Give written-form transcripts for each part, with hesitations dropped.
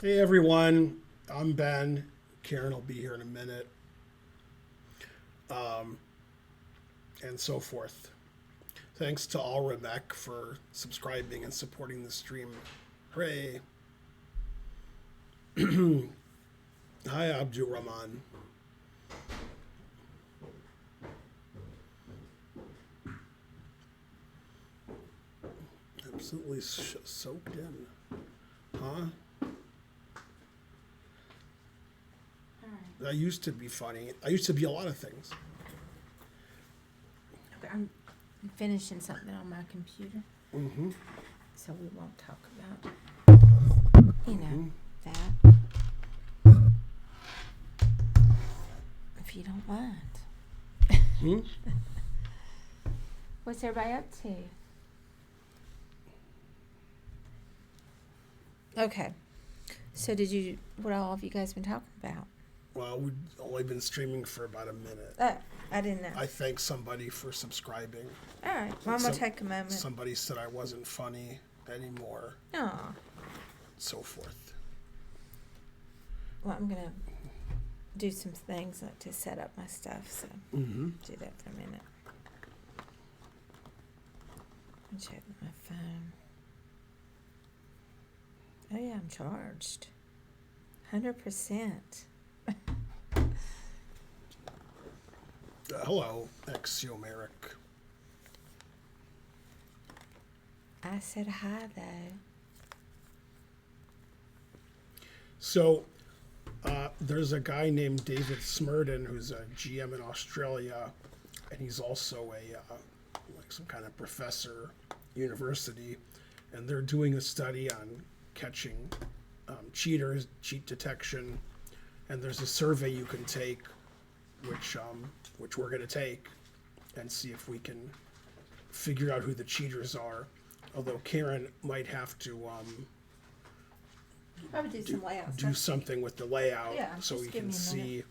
Hey everyone, I'm Ben. Karen will be here in a minute, um, and so forth. Thanks to Alremek for subscribing and supporting the stream. Hooray! Hi Abdul Rahman. Absolutely soaked in. Huh? That used to be funny. I used to be a lot of things. Okay, I'm finishing something on my computer, Mm-hmm. so we won't talk about, that, if you don't mind. Hmm? What's everybody up to? Okay, so what all have you guys been talking about? Well, we've only been streaming for about a minute. Oh, I didn't know. I thank somebody for subscribing. All right, well, I'm going to take a moment. Somebody said I wasn't funny anymore, Aw, so forth. well, I'm going to do some things to set up my stuff, so Mm-hmm. do that for a minute. I'll check my phone. Oh yeah, I'm charged. 100%. Hello, Axiomeric. I said hi though. So, there's a guy named David Smurden who's a GM in Australia, and he's also like some kind of professor, university, and they're doing a study on catching cheaters, cheat detection, and there's a survey you can take, which we're going to take, and see if we can figure out who the cheaters are. Although Karen might have to I would do some layouts. do something with the layout Yeah, so just we give can me a minute. see.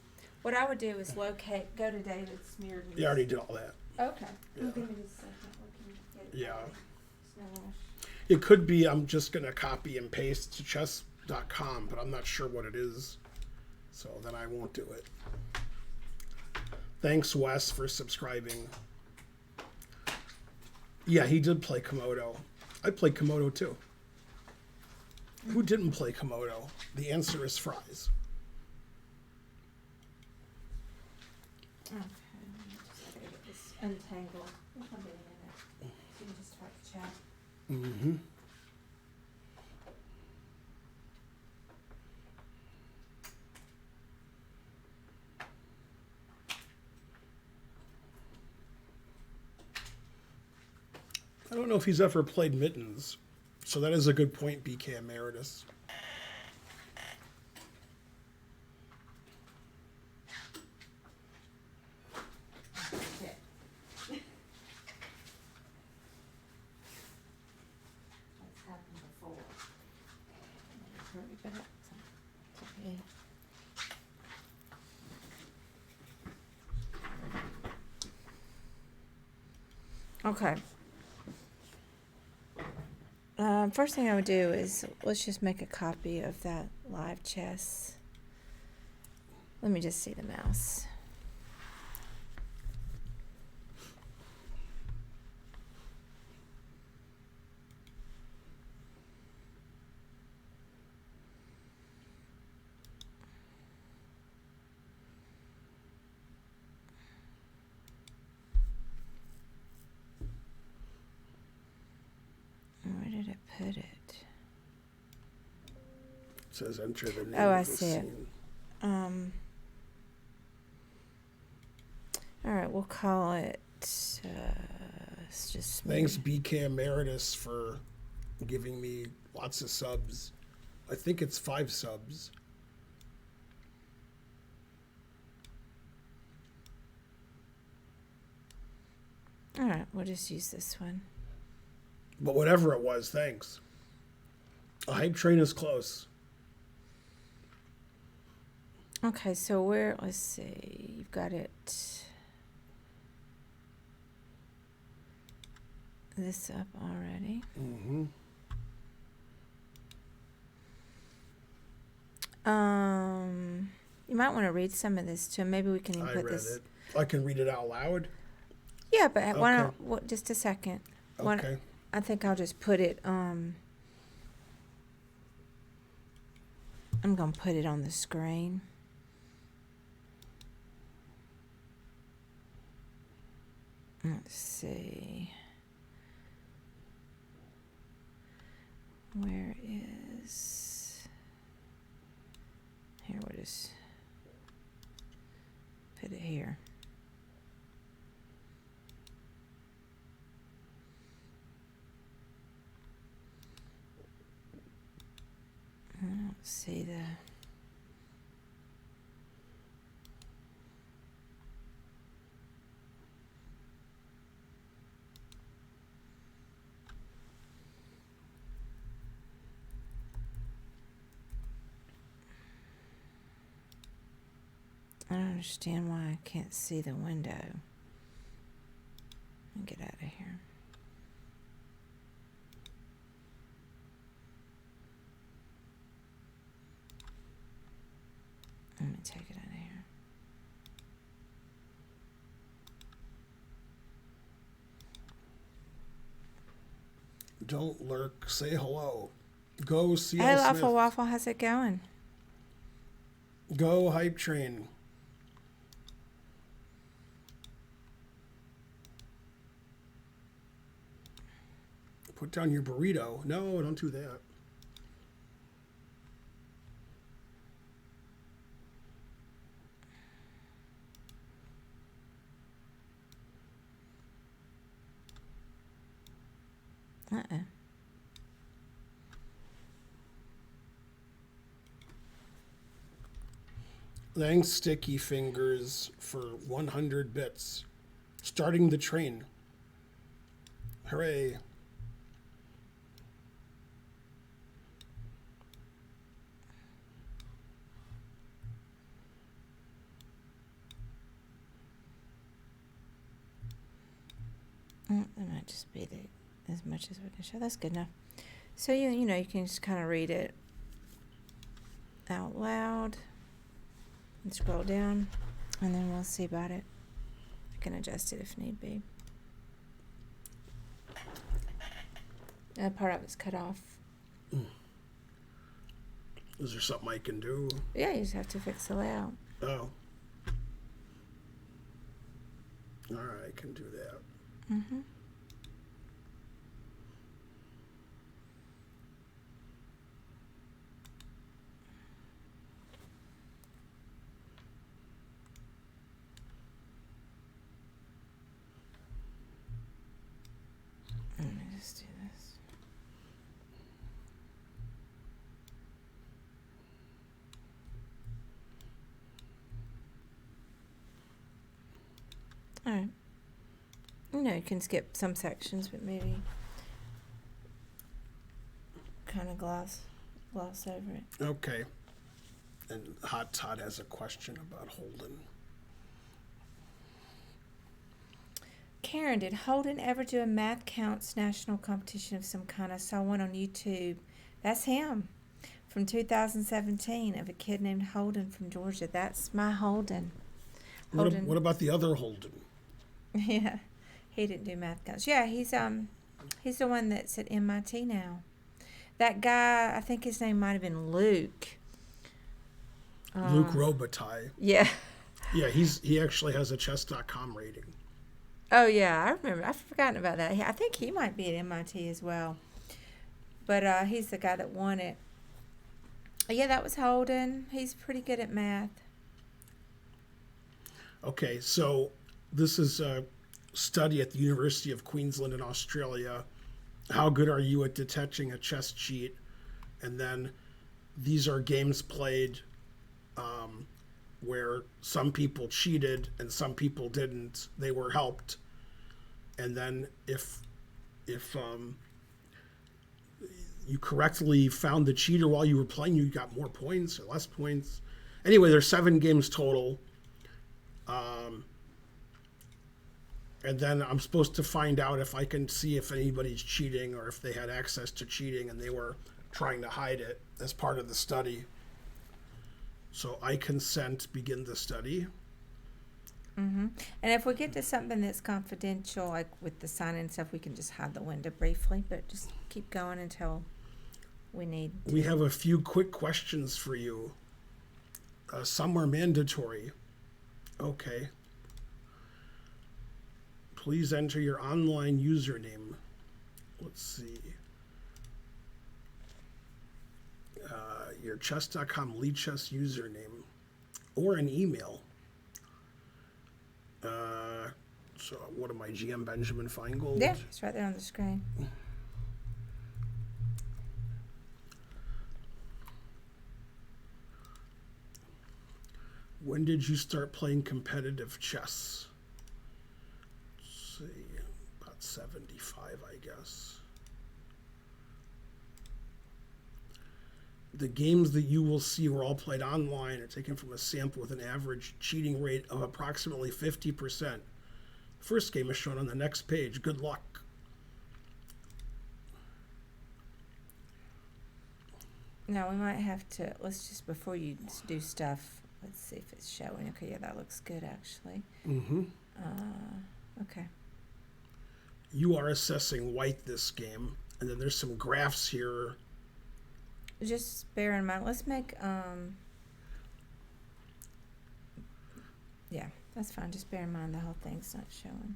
What I would do is go to David Smearden. You already did all that. Okay. Yeah. Well, give me just a second. We can get it Yeah. going. There's no rush. It could be I'm just going to copy and paste to chess.com, but I'm not sure what it is. So then I won't do it. Thanks, Wes, for subscribing. Yeah, he did play Komodo. I played Komodo too. Who didn't play Komodo? The answer is fries. Okay. Just gotta get this untangled. I'll be in a minute. So you can just start the chat. Mm-hmm. I don't know if he's ever played Mittens, so that is a good point, BK Emeritus. Okay. That's happened before. Hurry back. Okay. Okay. First thing I would do is let's just make a copy of that live chess. Let me just see the mouse. Where did it put it? It says enter the name Oh, I of the see it. scene. All right, we'll call it. It's just. Thanks, BK Emeritus, for giving me lots of subs. I think it's 5 subs. All right, we'll just use this one. But whatever it was, thanks. A hype train is close. Okay, so let's see, you've got it. This up already. Mm-hmm. You might want to read some of this too. Maybe we can I input read this. it. I can read it out loud. Yeah, but why Okay. don't? What? Just a second. Why- Okay. I think I'll just put it. I'm gonna put it on the screen. Let's see. Where is? Here, we'll just put it here. I don't see the. I don't understand why I can't see the window. Let me get out of here. Let me take it out of here. Don't lurk. Say hello. Go CL Hey, Smith. Lawful Waffle, how's it going? Go Hype Train. Put down your burrito. No, don't do that. Uh-uh. Thanks, Sticky Fingers, for 100 bits. Starting the train. Hooray. That might just be as much as we can show. That's good enough. So you know, you can just kind of read it out loud and scroll down, and then we'll see about it. I can adjust it if need be. That part of it's cut off. Is there something I can do? Yeah, you just have to fix the layout. Oh. All right, I can do that. Mm-hmm. Let me just do this. All right. You know, you can skip some sections, but maybe kind of gloss over it. Okay. And Hot Todd has a question about Holden. Karen, did Holden ever do a math counts national competition of some kind? I saw one on YouTube. That's him from 2017 of a kid named Holden from Georgia. That's my Holden. What about the other Holden? Yeah, he didn't do math counts. Yeah, he's the one that's at MIT now. That guy, I think his name might have been Luke. Luke Robitaille. Yeah. Yeah, he actually has a chess.com rating. Oh, yeah, I remember. I've forgotten about that. I think he might be at MIT as well. But he's the guy that won it. Yeah, that was Holden. He's pretty good at math. Okay, so this is a study at the University of Queensland in Australia. How good are you at detecting a chess cheat? And then these are games played where some people cheated and some people didn't. They were helped. And then if you correctly found the cheater while you were playing, you got more points or less points. Anyway, there's 7 games total. And then I'm supposed to find out if I can see if anybody's cheating or if they had access to cheating and they were trying to hide it as part of the study. So I consent, begin the study. And if we get to something that's confidential, like with the sign and stuff, we can just hide the window briefly, but just keep going until we need to. We have a few quick questions for you. Some are mandatory. Okay. Please enter your online username. Let's see. Your chess.com lead chess username or an email. So what am I, GM Benjamin Feingold? Yeah, it's right there on the screen. When did you start playing competitive chess? Let's see, about 75, I guess. The games that you will see were all played online are taken from a sample with an average cheating rate of approximately 50%. First game is shown on the next page. Good luck. Now we might have to, let's just, before you do stuff, let's see if it's showing. Okay, yeah, that looks good actually. Okay. You are assessing white this game, and then there's some graphs here. Just bear in mind, let's make, yeah, that's fine. Just bear in mind the whole thing's not showing.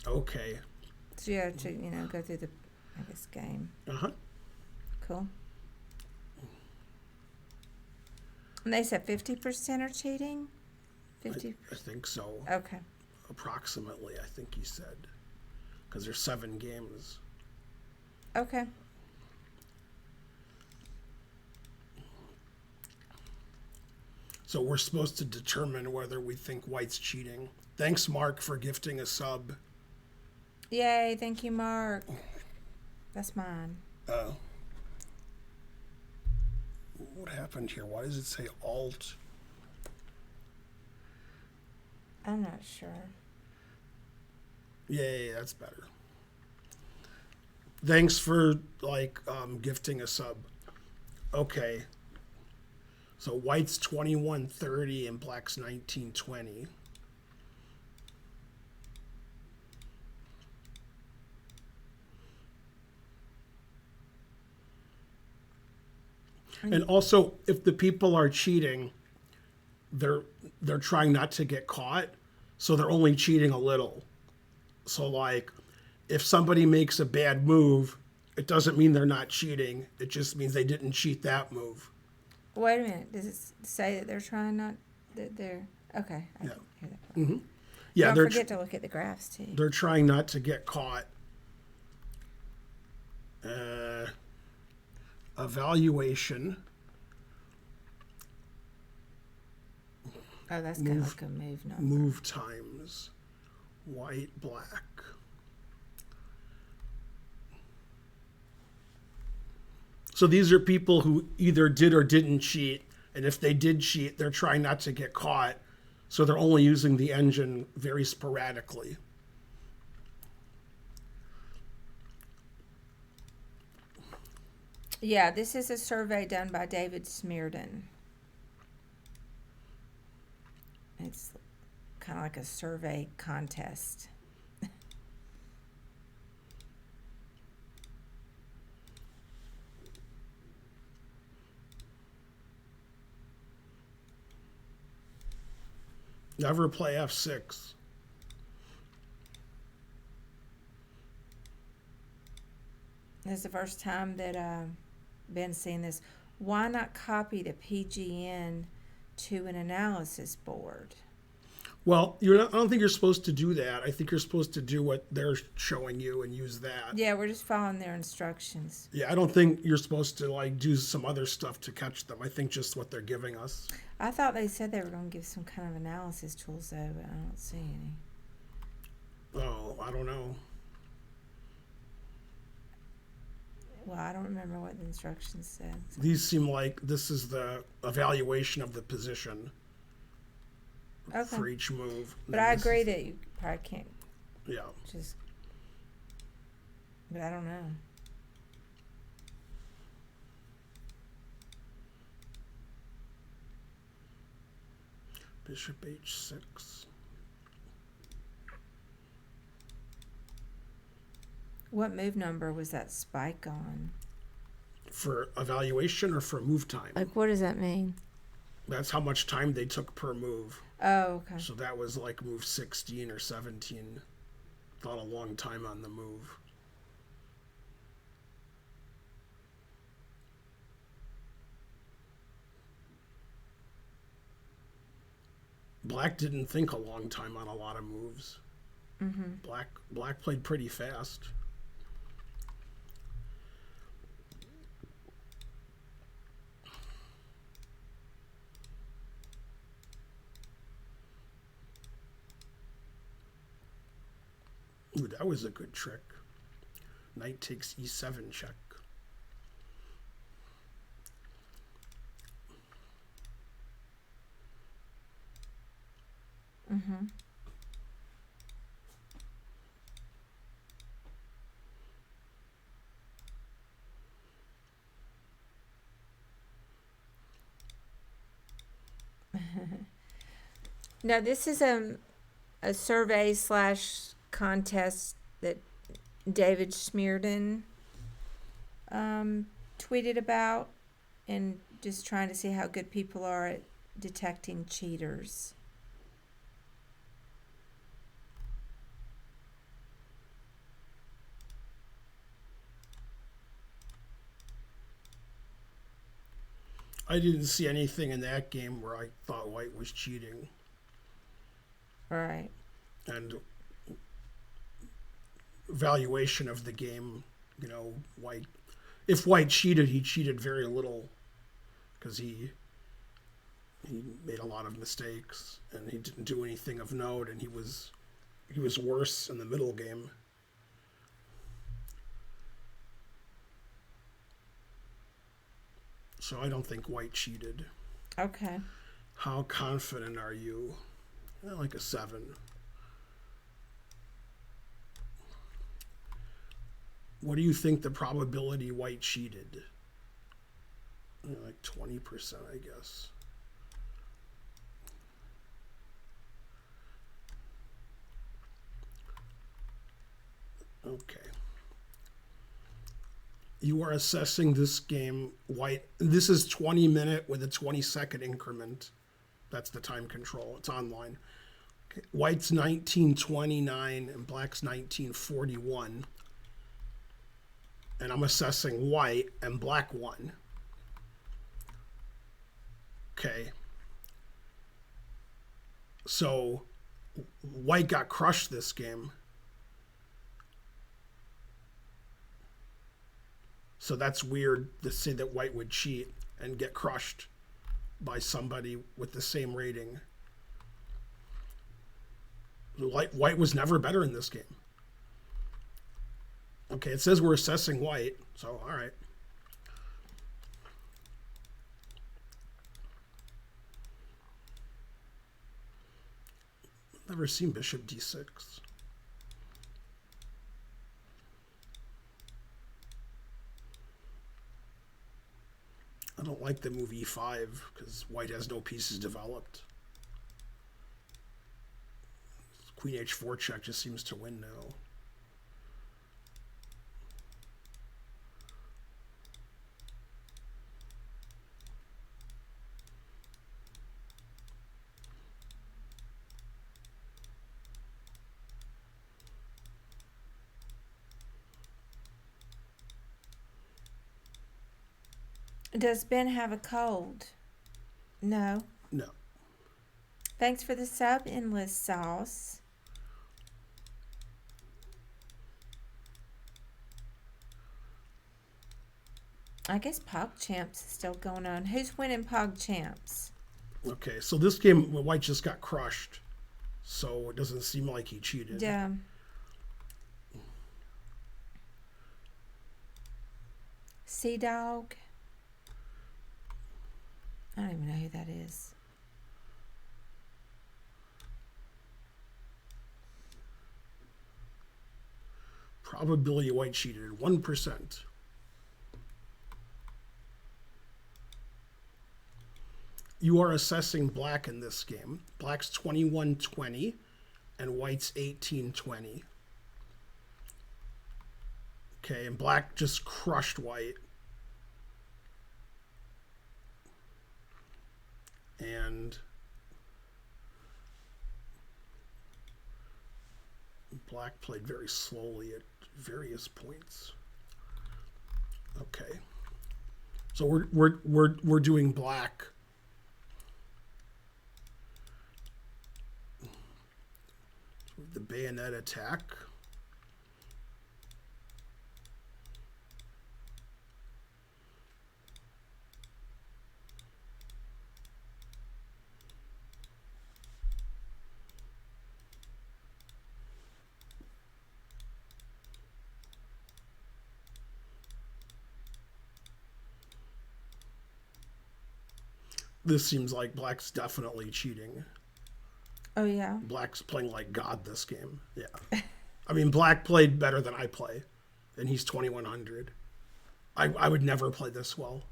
Okay. So you have to, go through the, I guess, game. Uh-huh. Cool. And they said 50% are cheating? 50? I think so. Okay. Approximately, I think he said. Because there's 7 games. Okay. So we're supposed to determine whether we think white's cheating. Thanks, Mark, for gifting a sub. Yay, thank you, Mark. That's mine. What happened here? Why does it say Alt? I'm not sure. Yeah, that's better. Thanks for gifting a sub. Okay. So white's 2130 and black's 1920. And also, if the people are cheating, they're trying not to get caught, so they're only cheating a little. So like, if somebody makes a bad move, it doesn't mean they're not cheating. It just means they didn't cheat that move. Wait a minute. Does it say that they're trying not, that they're, okay. I Yeah. didn't hear that part. Mm-hmm. Yeah, Don't they're forget to look at the graphs too. they're trying not to get caught. Evaluation. Oh, that's kind of like a move number. Move times. White, black. So these are people who either did or didn't cheat. And if they did cheat, they're trying not to get caught. So they're only using the engine very sporadically. Yeah, this is a survey done by David Smearden. It's kind of like a survey contest. Never play F6. This is the first time that Ben's seen this. Why not copy the PGN to an analysis board? Well, I don't think you're supposed to do that. I think you're supposed to do what they're showing you and use that. Yeah, we're just following their instructions. Yeah, I don't think you're supposed to do some other stuff to catch them. I think just what they're giving us. I thought they said they were going to give some kind of analysis tools though, but I don't see any. Oh, I don't know. Well, I don't remember what the instructions said. So. These seem like this is the evaluation of the position for each move. But I agree that you probably can't Yeah. just But I don't know. Bishop h6. What move number was that spike on? For evaluation or for move time? Like, what does that mean? That's how much time they took per move. Oh, okay. So that was like move 16 or 17. Thought a long time on the move. Black didn't think a long time on a lot of moves. Mm-hmm. Black played pretty fast. Ooh, that was a good trick. Knight takes e7 check. Mm-hmm. Now, this is a survey / contest that David Smearden tweeted about, and just trying to see how good people are at detecting cheaters. I didn't see anything in that game where I thought white was cheating. Right. And valuation of the game, white. If white cheated, he cheated very little because he made a lot of mistakes and he didn't do anything of note, and he was worse in the middle game. So I don't think white cheated. Okay. How confident are you? Like a 7. What do you think the probability white cheated? Like 20%, I guess. Okay. You are assessing this game white. This is 20-minute with a 20-second increment. That's the time control. It's online. Okay. White's 1929 and black's 1941. And I'm assessing white, and black won. Okay. So white got crushed this game. So that's weird to say that white would cheat and get crushed by somebody with the same rating. White was never better in this game. Okay, it says we're assessing white, so all right. Never seen bishop d6. I don't like the move e5 because white has no pieces developed. Queen h4 check just seems to win now. Does Ben have a cold? No. No. Thanks for the sub, Endless Sauce. I guess PogChamps is still going on. Who's winning PogChamps? Okay, so this game, white just got crushed. So it doesn't seem like he cheated. Yeah. Sea Dog. I don't even know who that is. Probability white cheated, 1%. You are assessing black in this game. Black's 21-20 and white's 18-20. Okay, and black just crushed white. And black played very slowly at various points. Okay. So we're doing black. The bayonet attack. This seems like black's definitely cheating. Oh, yeah? Black's playing like God this game. Yeah. I mean, black played better than I play, and he's 2100. I would never play this well.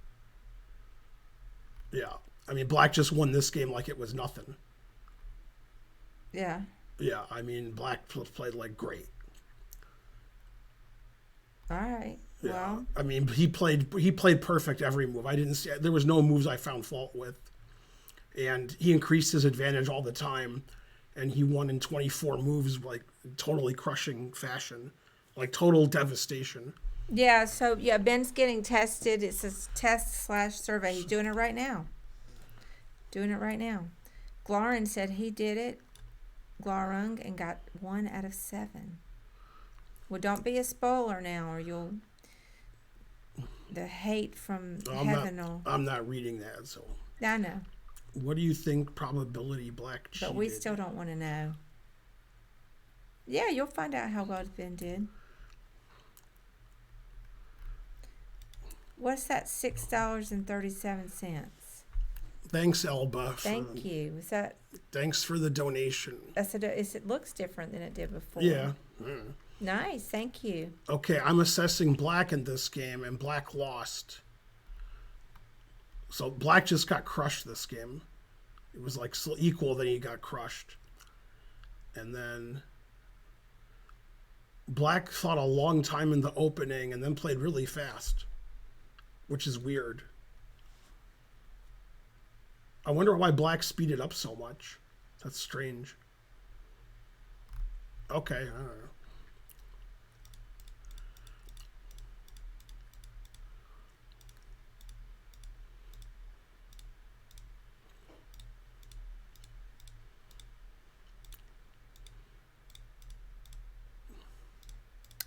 Yeah. I mean, black just won this game like it was nothing. Yeah. Yeah. I mean, black played like great. All right. Yeah. Well, I mean, he played perfect every move. I didn't see there was no moves I found fault with. And he increased his advantage all the time, and he won in 24 moves, like totally crushing fashion, like total devastation. yeah, so, yeah, Ben's getting tested. It says test/survey. He's doing it right now. Glarin said he did it, Glarung, and got 1 out of 7. Well, don't be a spoiler now, or you'll... The hate from heaven will... I'm not reading that, so. I know. What do you think probability black cheated? But we still don't want to know. Yeah, you'll find out how well Ben did. What's that $6.37? Thanks, Elba. Thank you. Is that... Thanks for the donation. I said it looks different than it did before. Yeah. Nice. Thank you. Okay, I'm assessing black in this game, and black lost. So black just got crushed this game. It was like equal, then he got crushed. And then black fought a long time in the opening and then played really fast, which is weird. I wonder why black speeded up so much. That's strange. Okay, I don't know.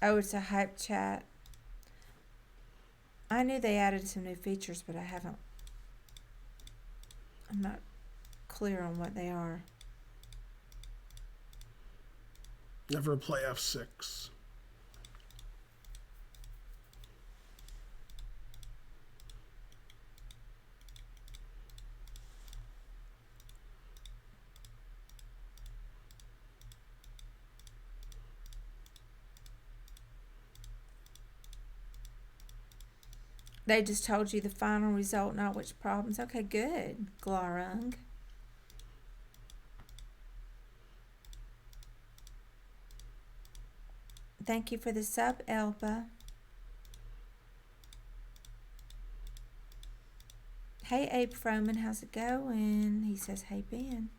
Oh, it's a hype chat. I knew they added some new features, but I'm not clear on what they are. Never play F6. They just told you the final result, not which problems. Okay, good, Glarung. Thank you for the sub, Elba. Hey, Abe Froman, how's it going? He says, hey, Ben.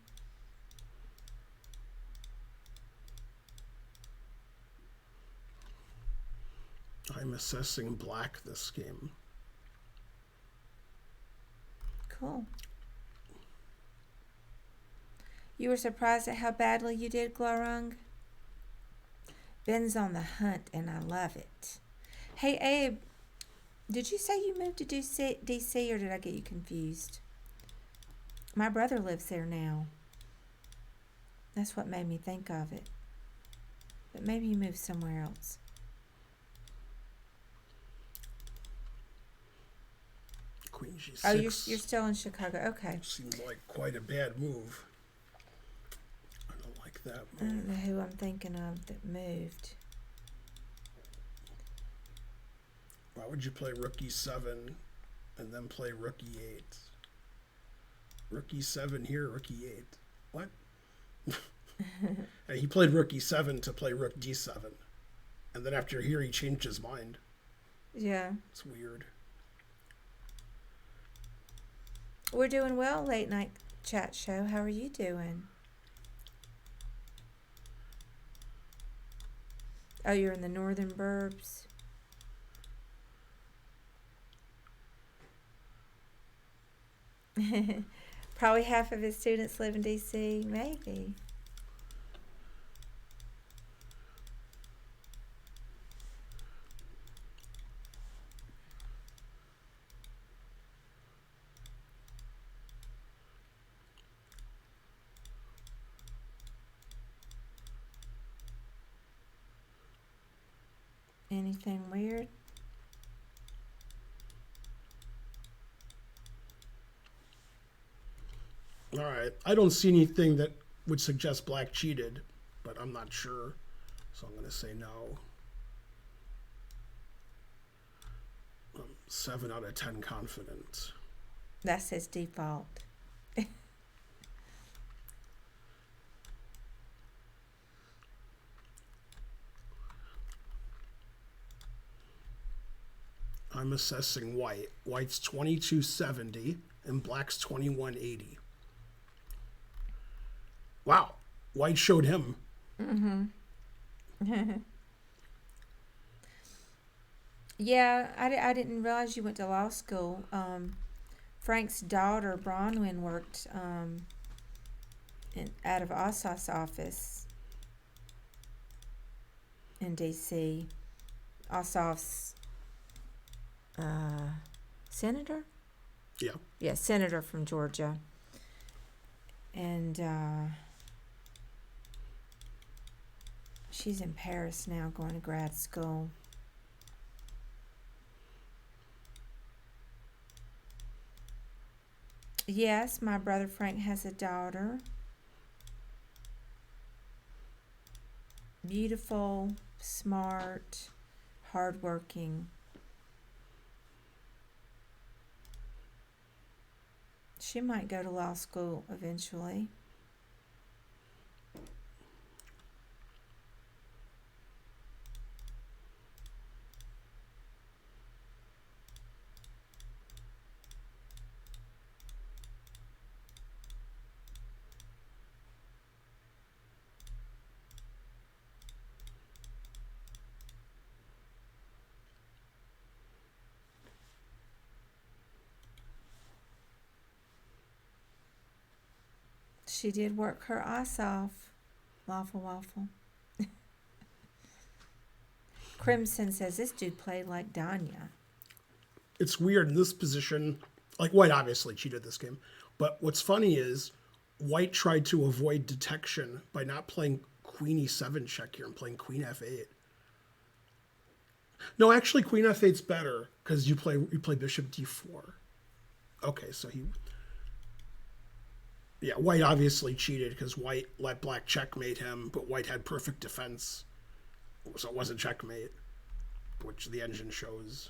I'm assessing black this game. Cool. You were surprised at how badly you did, Glarung? Ben's on the hunt, and I love it. Hey, Abe, did you say you moved to DC, or did I get you confused? My brother lives there now. That's what made me think of it. But maybe you moved somewhere else. Queen G6. Oh, you're still in Chicago. Okay. Seems like quite a bad move. I don't like that I move. don't know who I'm thinking of that moved. Why would you play rook e7 and then play rook e8? Rook e7 here, rook e8. What? And he played rook e7 to play rook d7. And then after here, he changed his mind. Yeah. It's weird. We're doing well, Late Night Chat Show. How are you doing? Oh, you're in the northern burbs. Probably half of his students live in D.C. Maybe. Anything weird? All right. I don't see anything that would suggest black cheated, but I'm not sure. So I'm going to say no. 7 out of 10 confident. That's his default. I'm assessing white. White's 2270 and black's 2180. Wow. White showed him. Yeah, I didn't realize you went to law school. Frank's daughter, Bronwyn, worked out of Ossoff's office in D.C. Ossoff's senator? Yeah. Yeah, senator from Georgia. And she's in Paris now going to grad school. Yes, my brother Frank has a daughter. Beautiful, smart, hardworking. She might go to law school eventually. She did work her ass off. Lawful waffle. Crimson says this dude played like Danya. It's weird in this position. Like, white obviously cheated this game. But what's funny is white tried to avoid detection by not playing queen e7 check here and playing queen f8. No, actually, queen f8's better because you play bishop d4. Okay, so he... Yeah, white obviously cheated because white let black checkmate him, but white had perfect defense. So it wasn't checkmate, which the engine shows.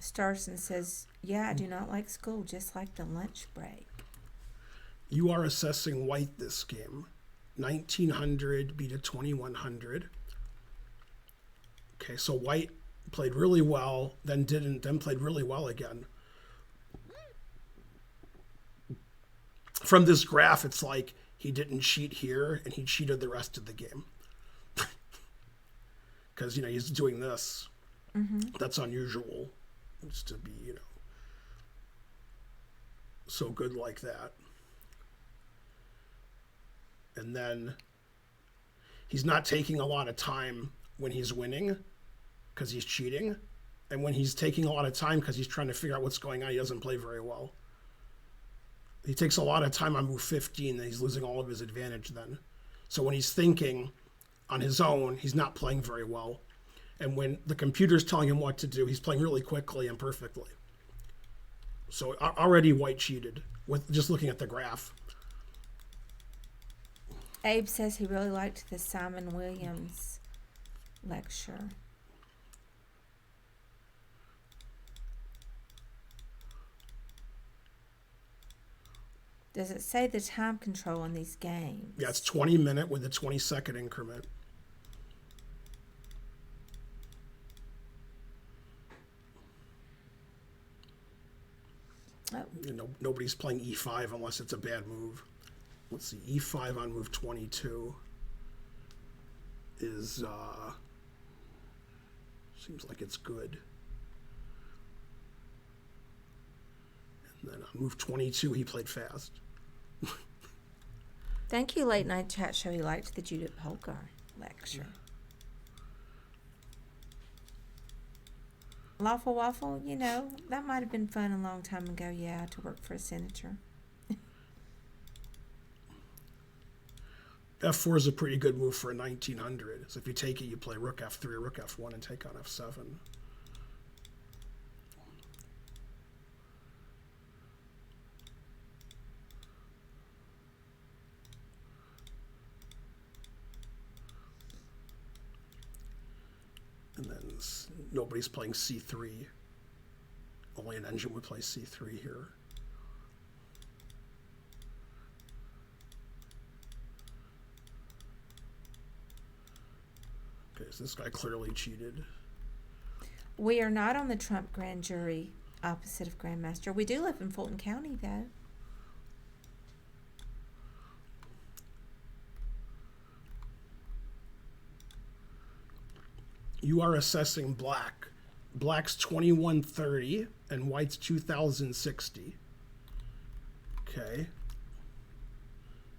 Starson says, yeah, I do not like school, just like the lunch break. You are assessing white this game. 1900 beat a 2100. Okay, so white played really well, then didn't, then played really well again. From this graph, it's like he didn't cheat here, and he cheated the rest of the game. Because, he's doing this. Mm-hmm. That's unusual. Just to be, so good like that. And then he's not taking a lot of time when he's winning because he's cheating. And when he's taking a lot of time because he's trying to figure out what's going on, he doesn't play very well. He takes a lot of time on move 15, and he's losing all of his advantage then. So when he's thinking on his own, he's not playing very well. And when the computer's telling him what to do, he's playing really quickly and perfectly. So already white cheated with just looking at the graph. Abe says he really liked the Simon Williams lecture. Does it say the time control in these games? Yeah, it's 20-minute with a 20-second increment. Oh, You know, nobody's playing e5 unless it's a bad move. Let's see, e5 on move 22 is, seems like it's good. And then on move 22, he played fast. thank you, Late Night Chat Show. He liked the Judith Polgar lecture. Lawful Waffle, you know, that might have been fun a long time ago, yeah, to work for a senator. F4 is a pretty good move for a 1900. So if you take it, you play rook f3 or rook f1 and take on f7. And then nobody's playing c3. Only an engine would play c3 here. Okay, so this guy clearly cheated. We are not on the Trump grand jury opposite of Grandmaster. We do live in Fulton County, though. You are assessing black. Black's 2130 and white's 2060. Okay.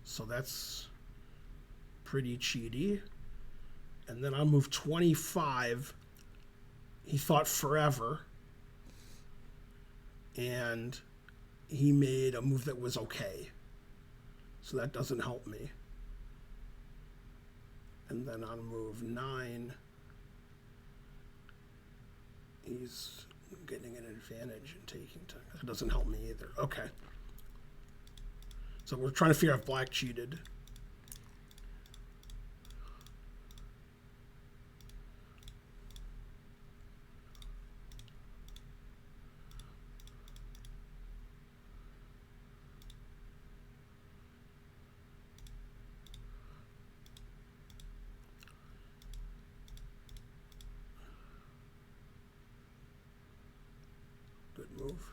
So that's pretty cheaty. And then on move 25, he thought forever. And he made a move that was okay. So that doesn't help me. And then on move 9, he's getting an advantage and taking time. That doesn't help me either. Okay. So we're trying to figure out if black cheated. Good move.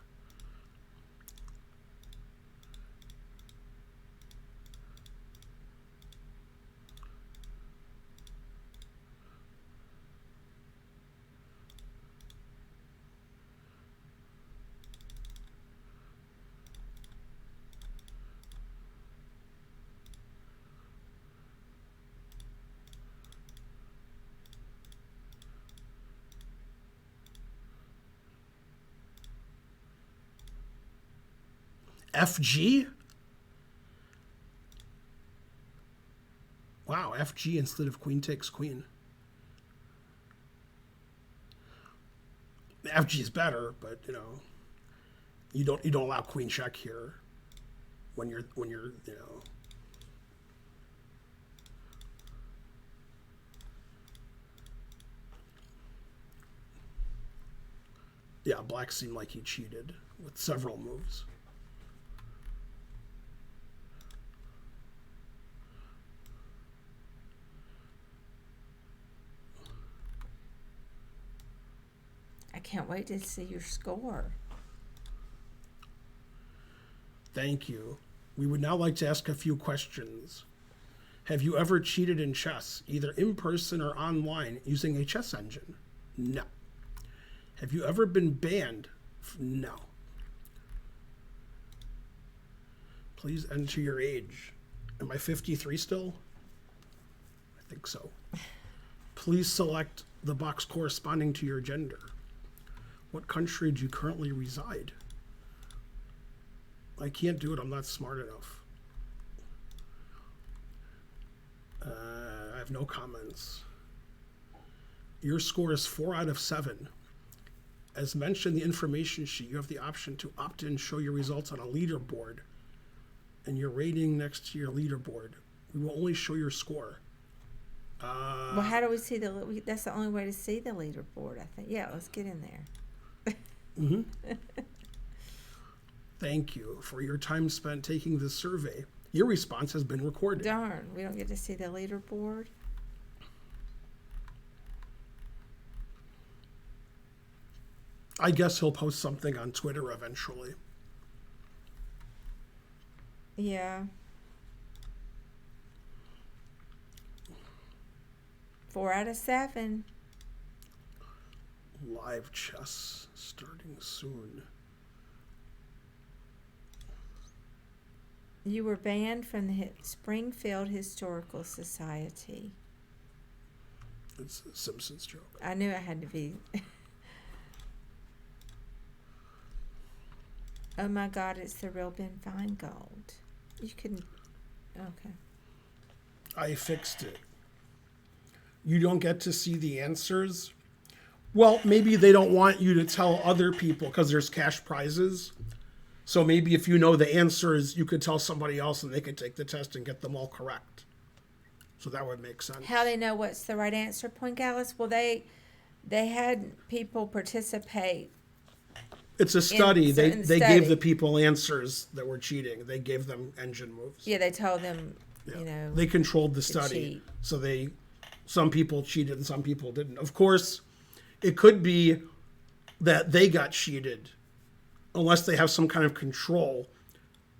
FG? Wow, FG instead of queen takes queen. FG is better, but you know, you don't allow queen check here when you're you know. Yeah, black seemed like he cheated with several moves. I can't wait to see your score. Thank you. We would now like to ask a few questions. Have you ever cheated in chess, either in person or online, using a chess engine? No. Have you ever been banned? No. Please enter your age. Am I 53 still? I think so. Please select the box corresponding to your gender. What country do you currently reside? I can't do it. I'm not smart enough. I have no comments. Your score is 4 out of 7. As mentioned in the information sheet, you have the option to opt in, show your results on a leaderboard, and your rating next to your leaderboard We will only show your score. Well, how do we see that's the only way to see the leaderboard, I think. Yeah, let's get in there. Thank you for your time spent taking this survey. Your response has been recorded. Darn, we don't get to see the leaderboard. I guess he'll post something on Twitter eventually. Yeah. 4 out of 7. Live chess starting soon. You were banned from the Springfield Historical Society. It's a Simpsons joke. I knew it had to be. Oh my God, it's the real Ben Feingold. You couldn't. Okay. I fixed it. You don't get to see the answers. Well, maybe they don't want you to tell other people because there's cash prizes. So maybe if you know the answers, you could tell somebody else and they could take the test and get them all correct. So that would make sense. How they know what's the right answer, Point Gallus? Well, they had people participate. It's a study. In They study. gave the people answers that were cheating. They gave them engine moves. Yeah, they told them, Yeah. you know. They controlled the to study. cheat. So some people cheated and some people didn't. Of course, it could be that they got cheated unless they have some kind of control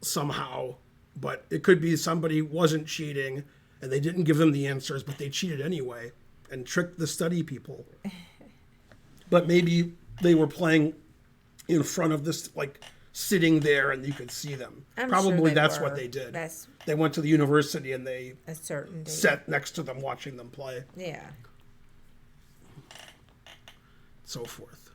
somehow. But it could be somebody wasn't cheating and they didn't give them the answers, but they cheated anyway and tricked the study people. But maybe they were playing in front of this, like sitting there and you could see them. I'm Probably sure they that's were. what they did. That's They went to the university and they a certainty. sat next to them watching them play. Yeah. So forth.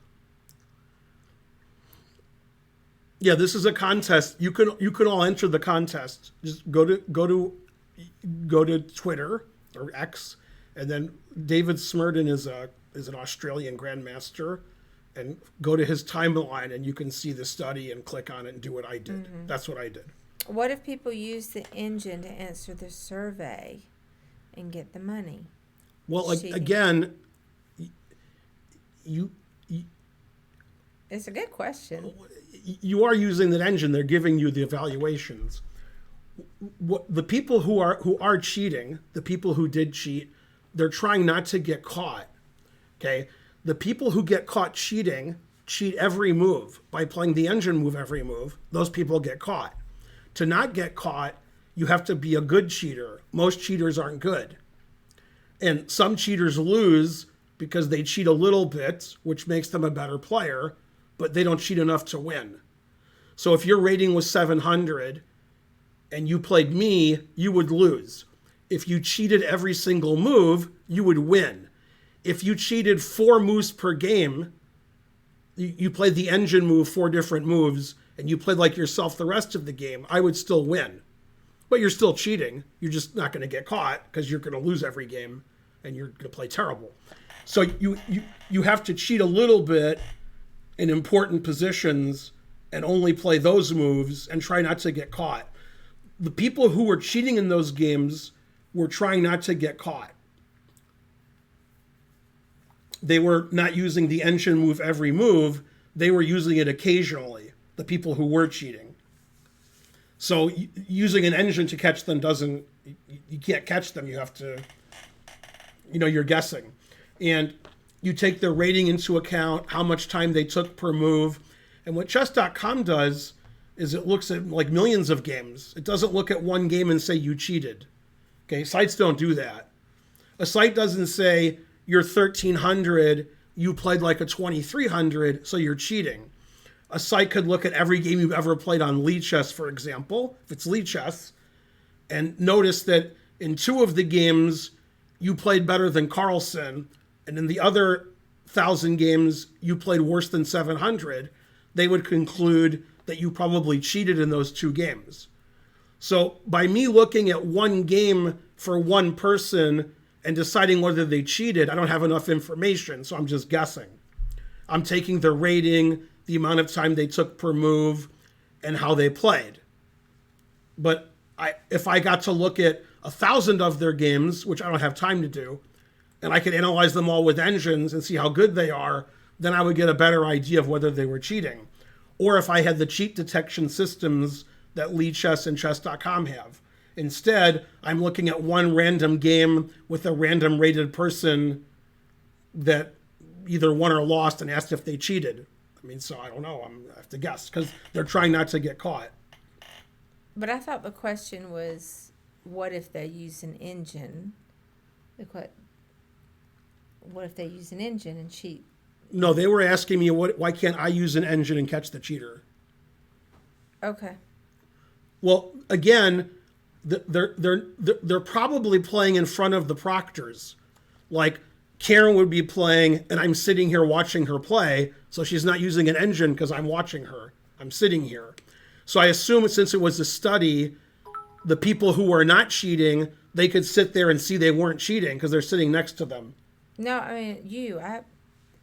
Yeah, this is a contest. You can all enter the contest. Just go to Twitter or X, and then David Smerdon is an Australian grandmaster, and go to his timeline and you can see the study and click on it and do what I did. Mm-hmm. That's what I did. What if people use the engine to answer the survey and get the money? Well, like, Cheating. again, you It's a good question. you are using that engine. They're giving you the evaluations. What the people who are cheating, the people who did cheat, they're trying not to get caught. Okay, the people who get caught cheating cheat every move by playing the engine move every move. Those people get caught. To not get caught, you have to be a good cheater. Most cheaters aren't good, and some cheaters lose because they cheat a little bit, which makes them a better player, but they don't cheat enough to win. So if your rating was 700 and you played me, you would lose. If you cheated every single move, you would win. If you cheated 4 moves per game, you played the engine move 4 different moves, and you played like yourself the rest of the game, I would still win. But you're still cheating. You're just not going to get caught because you're going to lose every game and you're going to play terrible. So you have to cheat a little bit in important positions and only play those moves and try not to get caught. The people who were cheating in those games were trying not to get caught. They were not using the engine move every move. They were using it occasionally, the people who were cheating. So using an engine to catch them you can't catch them. You have to, you're guessing. And you take their rating into account, how much time they took per move. And what chess.com does is it looks at like millions of games. It doesn't look at one game and say you cheated. Okay, sites don't do that. A site doesn't say you're 1,300, you played like a 2,300, so you're cheating. A site could look at every game you've ever played on Lichess, for example, if it's Lichess, and notice that in 2 of the games, you played better than Carlsen, and in the other 1,000 games, you played worse than 700. They would conclude that you probably cheated in those 2 games. So by me looking at one game for one person and deciding whether they cheated, I don't have enough information, so I'm just guessing. I'm taking their rating, the amount of time they took per move, and how they played. But if I got to look at 1,000 of their games, which I don't have time to do, and I could analyze them all with engines and see how good they are, then I would get a better idea of whether they were cheating. Or if I had the cheat detection systems that Lichess and Chess.com have. Instead, I'm looking at one random game with a random rated person that either won or lost and asked if they cheated. I mean, so I don't know. I have to guess because they're trying not to get caught. But I thought the question was, what if they use an engine? What if they use an engine and cheat? No, they were asking me why can't I use an engine and catch the cheater? Okay. Well, again, they're probably playing in front of the proctors. Like Karen would be playing, and I'm sitting here watching her play, so she's not using an engine because I'm watching her. I'm sitting here. So I assume since it was a study, the people who were not cheating, they could sit there and see they weren't cheating because they're sitting next to them. No, I mean,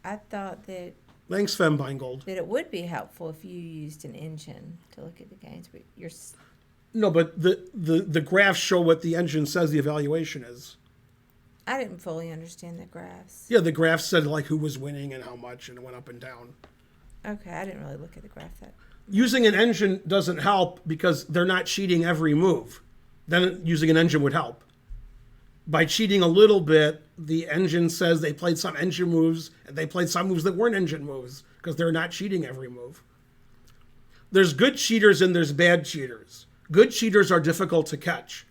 I thought that Thanks, Fembeingold. it would be helpful if you used an engine to look at the games, but No, but the graphs show what the engine says the evaluation is. I didn't fully understand the graphs. Yeah, the graph said like who was winning and how much, and it went up and down. Okay, I didn't really look at the graph that. Using an engine doesn't help because they're not cheating every move. Then using an engine would help. By cheating a little bit, the engine says they played some engine moves and they played some moves that weren't engine moves because they're not cheating every move. There's good cheaters and there's bad cheaters. Good cheaters are difficult to catch.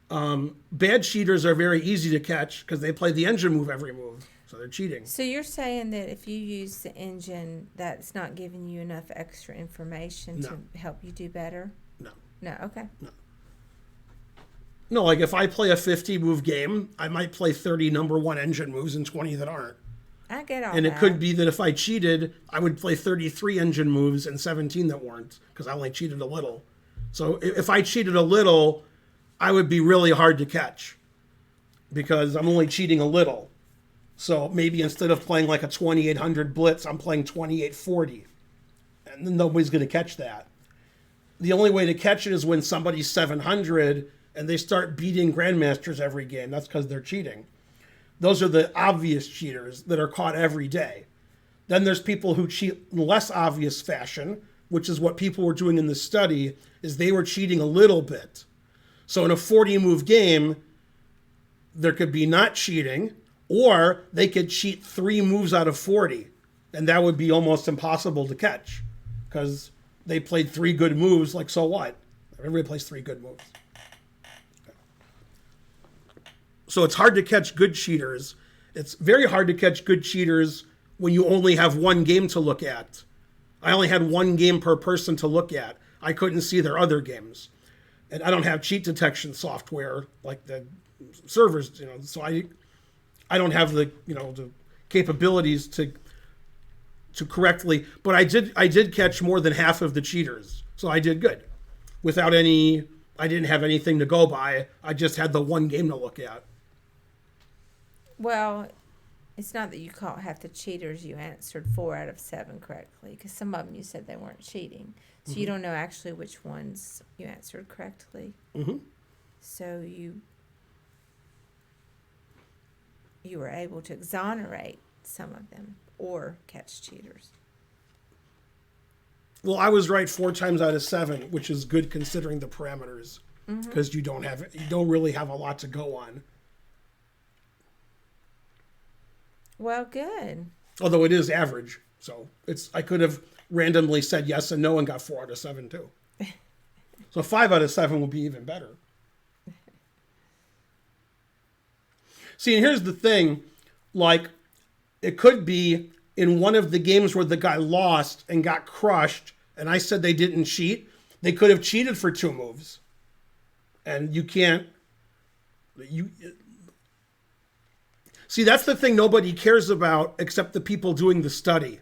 Bad cheaters are very easy to catch because they play the engine move every move, so they're cheating. So you're saying that if you use the engine, that's not giving you enough extra information to help you do better? No. No, okay. No, like if I play a 50-move game, I might play 30 number one engine moves and 20 that aren't. I get all And that. it could be that if I cheated, I would play 33 engine moves and 17 that weren't because I only cheated a little. So if I cheated a little, I would be really hard to catch because I'm only cheating a little. So maybe instead of playing like a 2800 blitz, I'm playing 2840. And then nobody's going to catch that. The only way to catch it is when somebody's 700 and they start beating grandmasters every game. That's because they're cheating. Those are the obvious cheaters that are caught every day. Then there's people who cheat in less obvious fashion, which is what people were doing in the study, is they were cheating a little bit. So in a 40-move game, there could be not cheating, or they could cheat 3 moves out of 40, and that would be almost impossible to catch because they played 3 good moves. Like, so what? Everybody plays 3 good moves. So it's hard to catch good cheaters. It's very hard to catch good cheaters when you only have one game to look at. I only had one game per person to look at. I couldn't see their other games. And I don't have cheat detection software like the servers, so I don't have the capabilities to correctly, but I did catch more than half of the cheaters. So I did good. I didn't have anything to go by. I just had the one game to look at. Well, it's not that you caught half the cheaters. You answered 4 out of 7 correctly because some of them you said they weren't cheating. So you don't know actually which ones you answered correctly. Mm-hmm. So you were able to exonerate some of them or catch cheaters. Well, I was right 4 times out of 7, which is good considering the parameters because you don't really have a lot to go on. Well, good. Although it is average, so I could have randomly said yes and no and got 4 out of 7 too. So 5 out of 7 would be even better. See, and here's the thing, like it could be in one of the games where the guy lost and got crushed, and I said they didn't cheat, they could have cheated for 2 moves. And you can't, see, that's the thing nobody cares about except the people doing the study.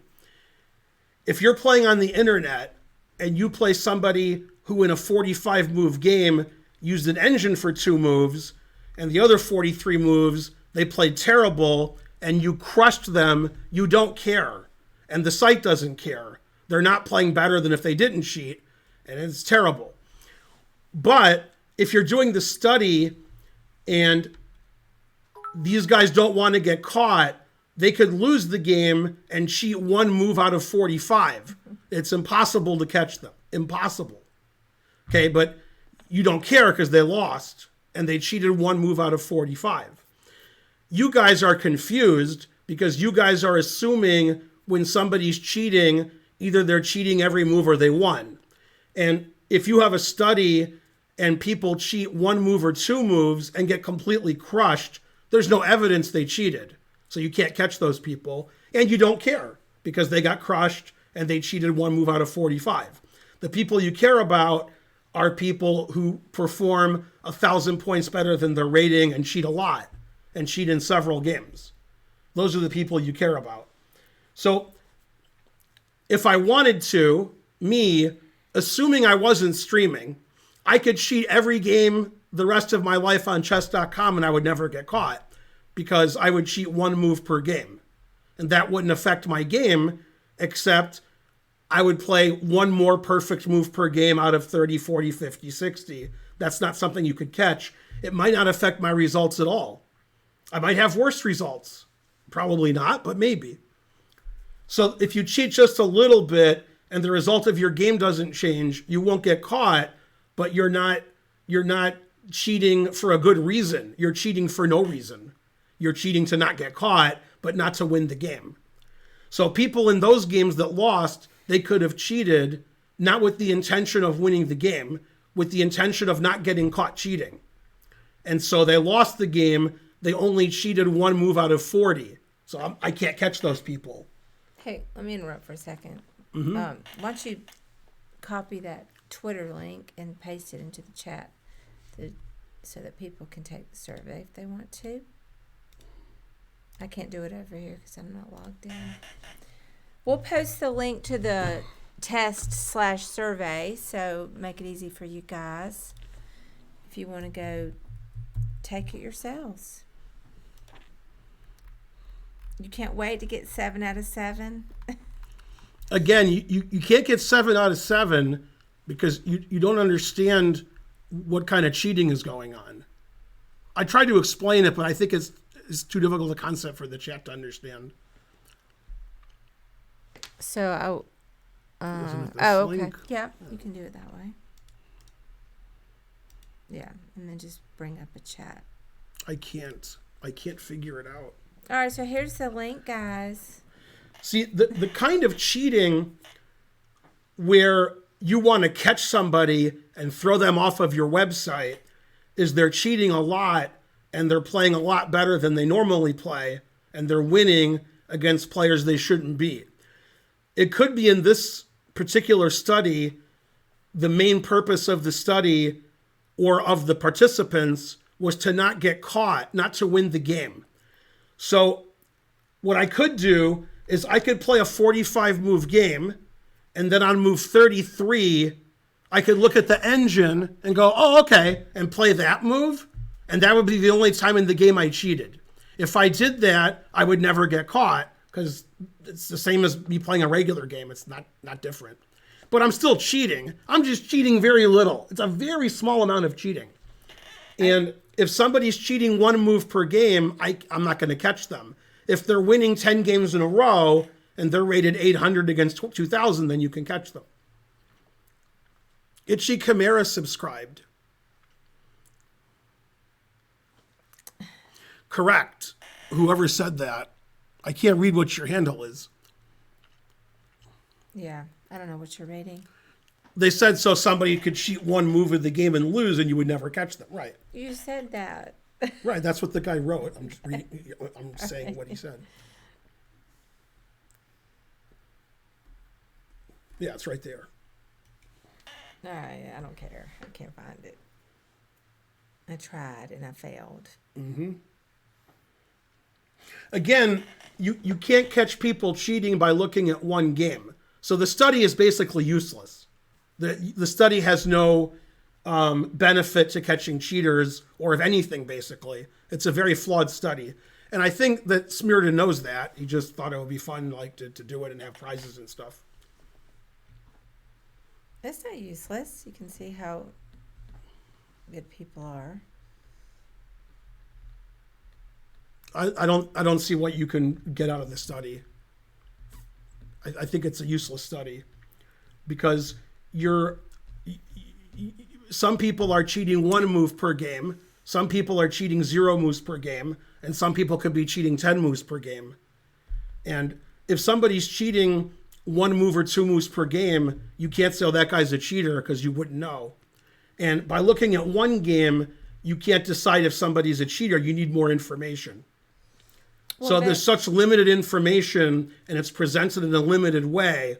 If you're playing on the internet and you play somebody who in a 45-move game used an engine for 2 moves, and the other 43 moves, they played terrible, and you crushed them, you don't care. And the site doesn't care. They're not playing better than if they didn't cheat, and it's terrible. But if you're doing the study and these guys don't want to get caught, they could lose the game and cheat one move out of 45. It's impossible to catch them. Impossible. Okay, but you don't care because they lost and they cheated one move out of 45. You guys are confused because you guys are assuming when somebody's cheating, either they're cheating every move or they won. And if you have a study and people cheat one move or two moves and get completely crushed, there's no evidence they cheated. So you can't catch those people. And you don't care because they got crushed and they cheated one move out of 45. The people you care about are people who perform 1,000 points better than their rating and cheat a lot and cheat in several games. Those are the people you care about. So if I wanted to, me, assuming I wasn't streaming, I could cheat every game the rest of my life on chess.com and I would never get caught because I would cheat one move per game. And that wouldn't affect my game, except I would play one more perfect move per game out of 30, 40, 50, 60. That's not something you could catch. It might not affect my results at all. I might have worse results. Probably not, but maybe. So if you cheat just a little bit and the result of your game doesn't change, you won't get caught, but you're not cheating for a good reason. You're cheating for no reason. You're cheating to not get caught, but not to win the game. So people in those games that lost, they could have cheated not with the intention of winning the game, with the intention of not getting caught cheating. And so they lost the game. They only cheated one move out of 40. So I can't catch those people. Hey, let me interrupt for a second. Why don't you copy that Twitter link and paste it into the chat so that people can take the survey if they want to. I can't do it over here because I'm not logged in. We'll post the link to the test/survey, so make it easy for you guys if you want to go take it yourselves. You can't wait to get 7 out of 7. Again, you can't get 7 out of 7 because you don't understand what kind of cheating is going on. I tried to explain it, but I think it's too difficult a concept for the chat to understand. So, Wasn't it this okay. link? Yeah, you can do it that way. Yeah, and then just bring up a chat. I can't figure it out. All right, so here's the link, guys. See, the kind of cheating where you want to catch somebody and throw them off of your website is they're cheating a lot and they're playing a lot better than they normally play and they're winning against players they shouldn't beat. It could be in this particular study, the main purpose of the study or of the participants was to not get caught, not to win the game. So what I could do is I could play a 45 move game and then on move 33, I could look at the engine and go, oh, okay, and play that move. And that would be the only time in the game I cheated. If I did that, I would never get caught because it's the same as me playing a regular game. It's not different. But I'm still cheating. I'm just cheating very little. It's a very small amount of cheating. And if somebody's cheating one move per game, I'm not going to catch them. If they're winning 10 games in a row and they're rated 800 against 2,000, then you can catch them. Itchy Chimera subscribed. Correct. Whoever said that. I can't read what your handle is. Yeah, I don't know what you're rating. They said so somebody could cheat one move of the game and lose and you would never catch them. Right. You said that. Right. That's what the guy wrote. I'm just reading, I'm saying what he said. Yeah, it's right there. All right, I don't care. I can't find it. I tried and I failed. Mm-hmm. Again, you can't catch people cheating by looking at one game. So the study is basically useless. The study has no benefit to catching cheaters or of anything, basically. It's a very flawed study. And I think that Smirda knows that. He just thought it would be fun to do it and have prizes and stuff. It's not useless. You can see how good people are. I don't see what you can get out of this study. I think it's a useless study because some people are cheating 1 move per game, some people are cheating 0 moves per game, and some people could be cheating 10 moves per game. And if somebody's cheating 1 move or 2 moves per game, you can't say, oh, that guy's a cheater, because you wouldn't know. And by looking at 1 game, you can't decide if somebody's a cheater. You need more information. Well, So there's such limited information, and it's presented in a limited way.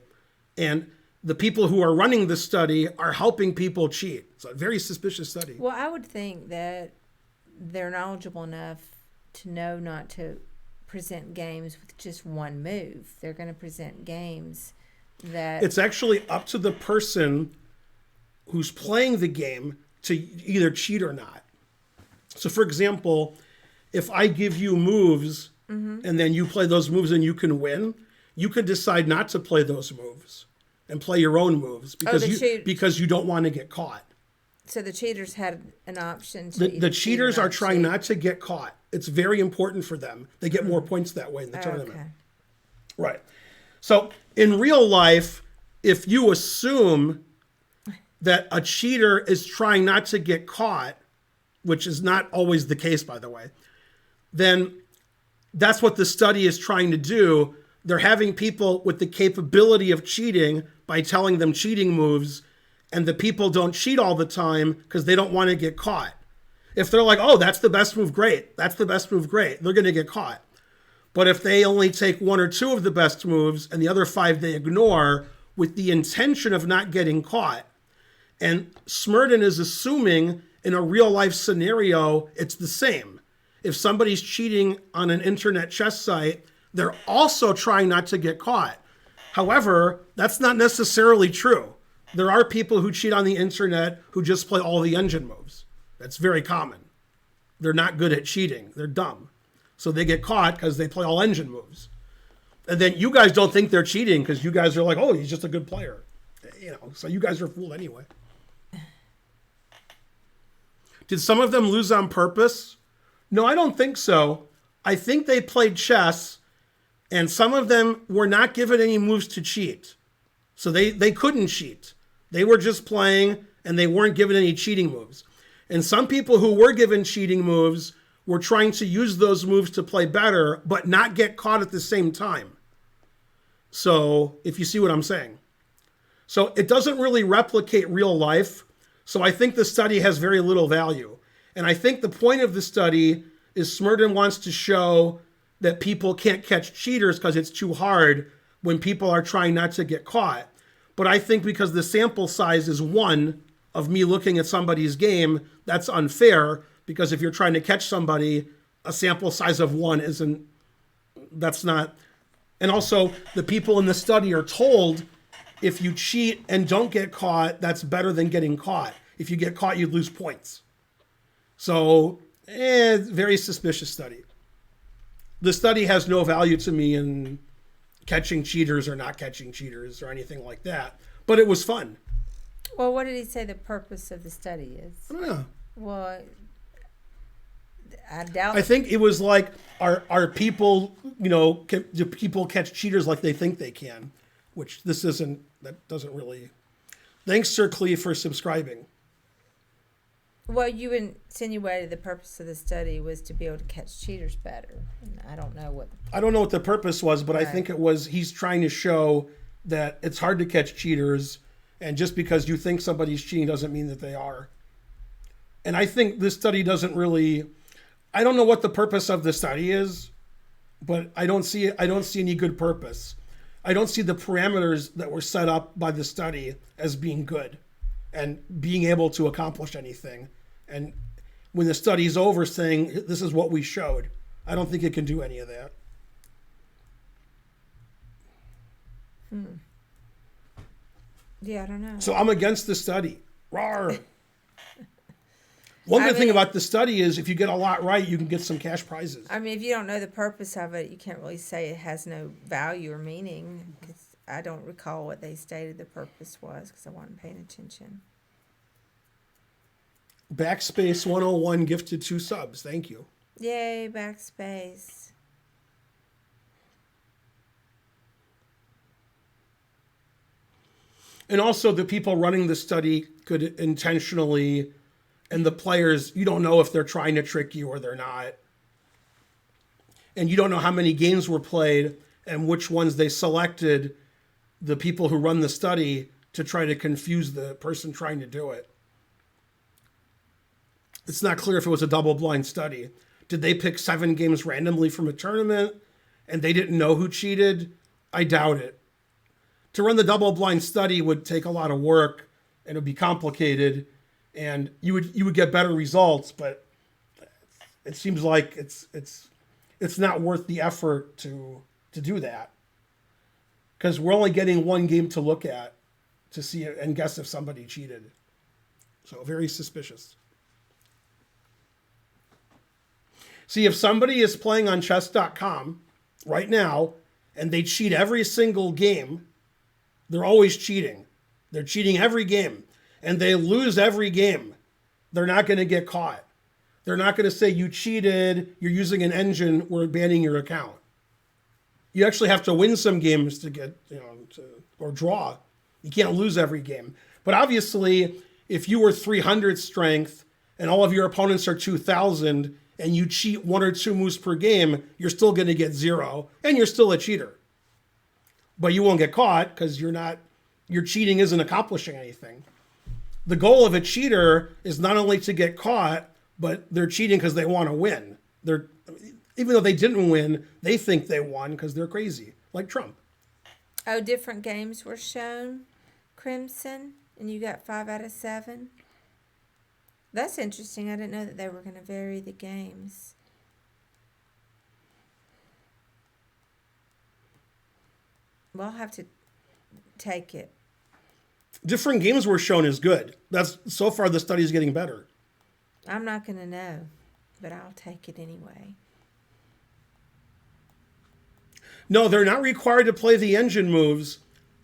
And the people who are running the study are helping people cheat. It's a very suspicious study. Well, I would think that they're knowledgeable enough to know not to present games with just 1 move. They're going to present games that... It's actually up to the person who's playing the game to either cheat or not. So, for example, if I give you moves and then you play those moves and you can win, you could decide not to play those moves and play your own moves because you don't want to get caught. So the cheaters had an option to The cheaters are trying not to get caught. It's very important for them. They get more points that way in the tournament. Okay. Right. So in real life, if you assume that a cheater is trying not to get caught, which is not always the case, by the way, then that's what the study is trying to do. They're having people with the capability of cheating by telling them cheating moves, and the people don't cheat all the time because they don't want to get caught. If they're like, oh, that's the best move, great. That's the best move, great. They're going to get caught. But if they only take 1 or 2 of the best moves and the other 5 they ignore with the intention of not getting caught, and Smerdon is assuming in a real life scenario, it's the same. If somebody's cheating on an internet chess site, they're also trying not to get caught. However, that's not necessarily true. There are people who cheat on the internet who just play all the engine moves. That's very common. They're not good at cheating. They're dumb. So they get caught because they play all engine moves. And then you guys don't think they're cheating because you guys are like, oh, he's just a good player. So you guys are fooled anyway. Did some of them lose on purpose? No, I don't think so. I think they played chess, and some of them were not given any moves to cheat. So they couldn't cheat. They were just playing, and they weren't given any cheating moves. And some people who were given cheating moves were trying to use those moves to play better, but not get caught at the same time. So if you see what I'm saying. So it doesn't really replicate real life. So I think the study has very little value. And I think the point of the study is Smerdon wants to show that people can't catch cheaters because it's too hard when people are trying not to get caught. But I think because the sample size is 1 of me looking at somebody's game, that's unfair, because if you're trying to catch somebody, a sample size of 1 that's not. And also the people in the study are told if you cheat and don't get caught, that's better than getting caught. If you get caught, you lose points. So, very suspicious study. The study has no value to me in catching cheaters or not catching cheaters or anything like that. But it was fun. Well, what did he say the purpose of the study is? I don't know. Well, I doubt. I think it was like, are people, do people catch cheaters like they think they can? Which that doesn't really. Thanks, Sir Clee, for subscribing. Well, you insinuated the purpose of the study was to be able to catch cheaters better. And I don't know what the purpose was, but right. I think it was he's trying to show that it's hard to catch cheaters, and just because you think somebody's cheating doesn't mean that they are. And I think this study doesn't really. I don't know what the purpose of the study is, but I don't see any good purpose. I don't see the parameters that were set up by the study as being good and being able to accomplish anything. And when the study's over saying, this is what we showed, I don't think it can do any of that. Yeah, I don't know. So I'm against the study. Rawr. One good thing about the study is if you get a lot right, you can get some cash prizes. I mean, if you don't know the purpose of it, you can't really say it has no value or meaning. Because I don't recall what they stated the purpose was because I wasn't paying attention. Backspace 101 gifted 2 subs. Thank you. Yay, backspace. And also the people running the study could intentionally, and the players, you don't know if they're trying to trick you or they're not. And you don't know how many games were played and which ones they selected, the people who run the study, to try to confuse the person trying to do it. It's not clear if it was a double-blind study. Did they pick 7 games randomly from a tournament and they didn't know who cheated? I doubt it. To run the double-blind study would take a lot of work and it would be complicated, and you would get better results, but it seems like it's not worth the effort to do that, because we're only getting 1 game to look at to see it and guess if somebody cheated. So very suspicious. See, if somebody is playing on chess.com right now and they cheat every single game, they're always cheating. They're cheating every game and they lose every game, they're not going to get caught. They're not going to say, you cheated, you're using an engine, we're banning your account. You actually have to win some games to get, or draw. You can't lose every game. But obviously, if you were 300 strength and all of your opponents are 2,000 and you cheat 1 or 2 moves per game, you're still going to get 0 and you're still a cheater. But you won't get caught because your cheating isn't accomplishing anything. The goal of a cheater is not only to get caught, but they're cheating because they want to win. Even though they didn't win, they think they won because they're crazy, like Trump. Oh, different games were shown, Crimson, and you got 5 out of 7. That's interesting. I didn't know that they were going to vary the games. We'll have to take it. Different games were shown is good. So far the study is getting better. I'm not going to know, but I'll take it anyway. No, they're not required to play the engine moves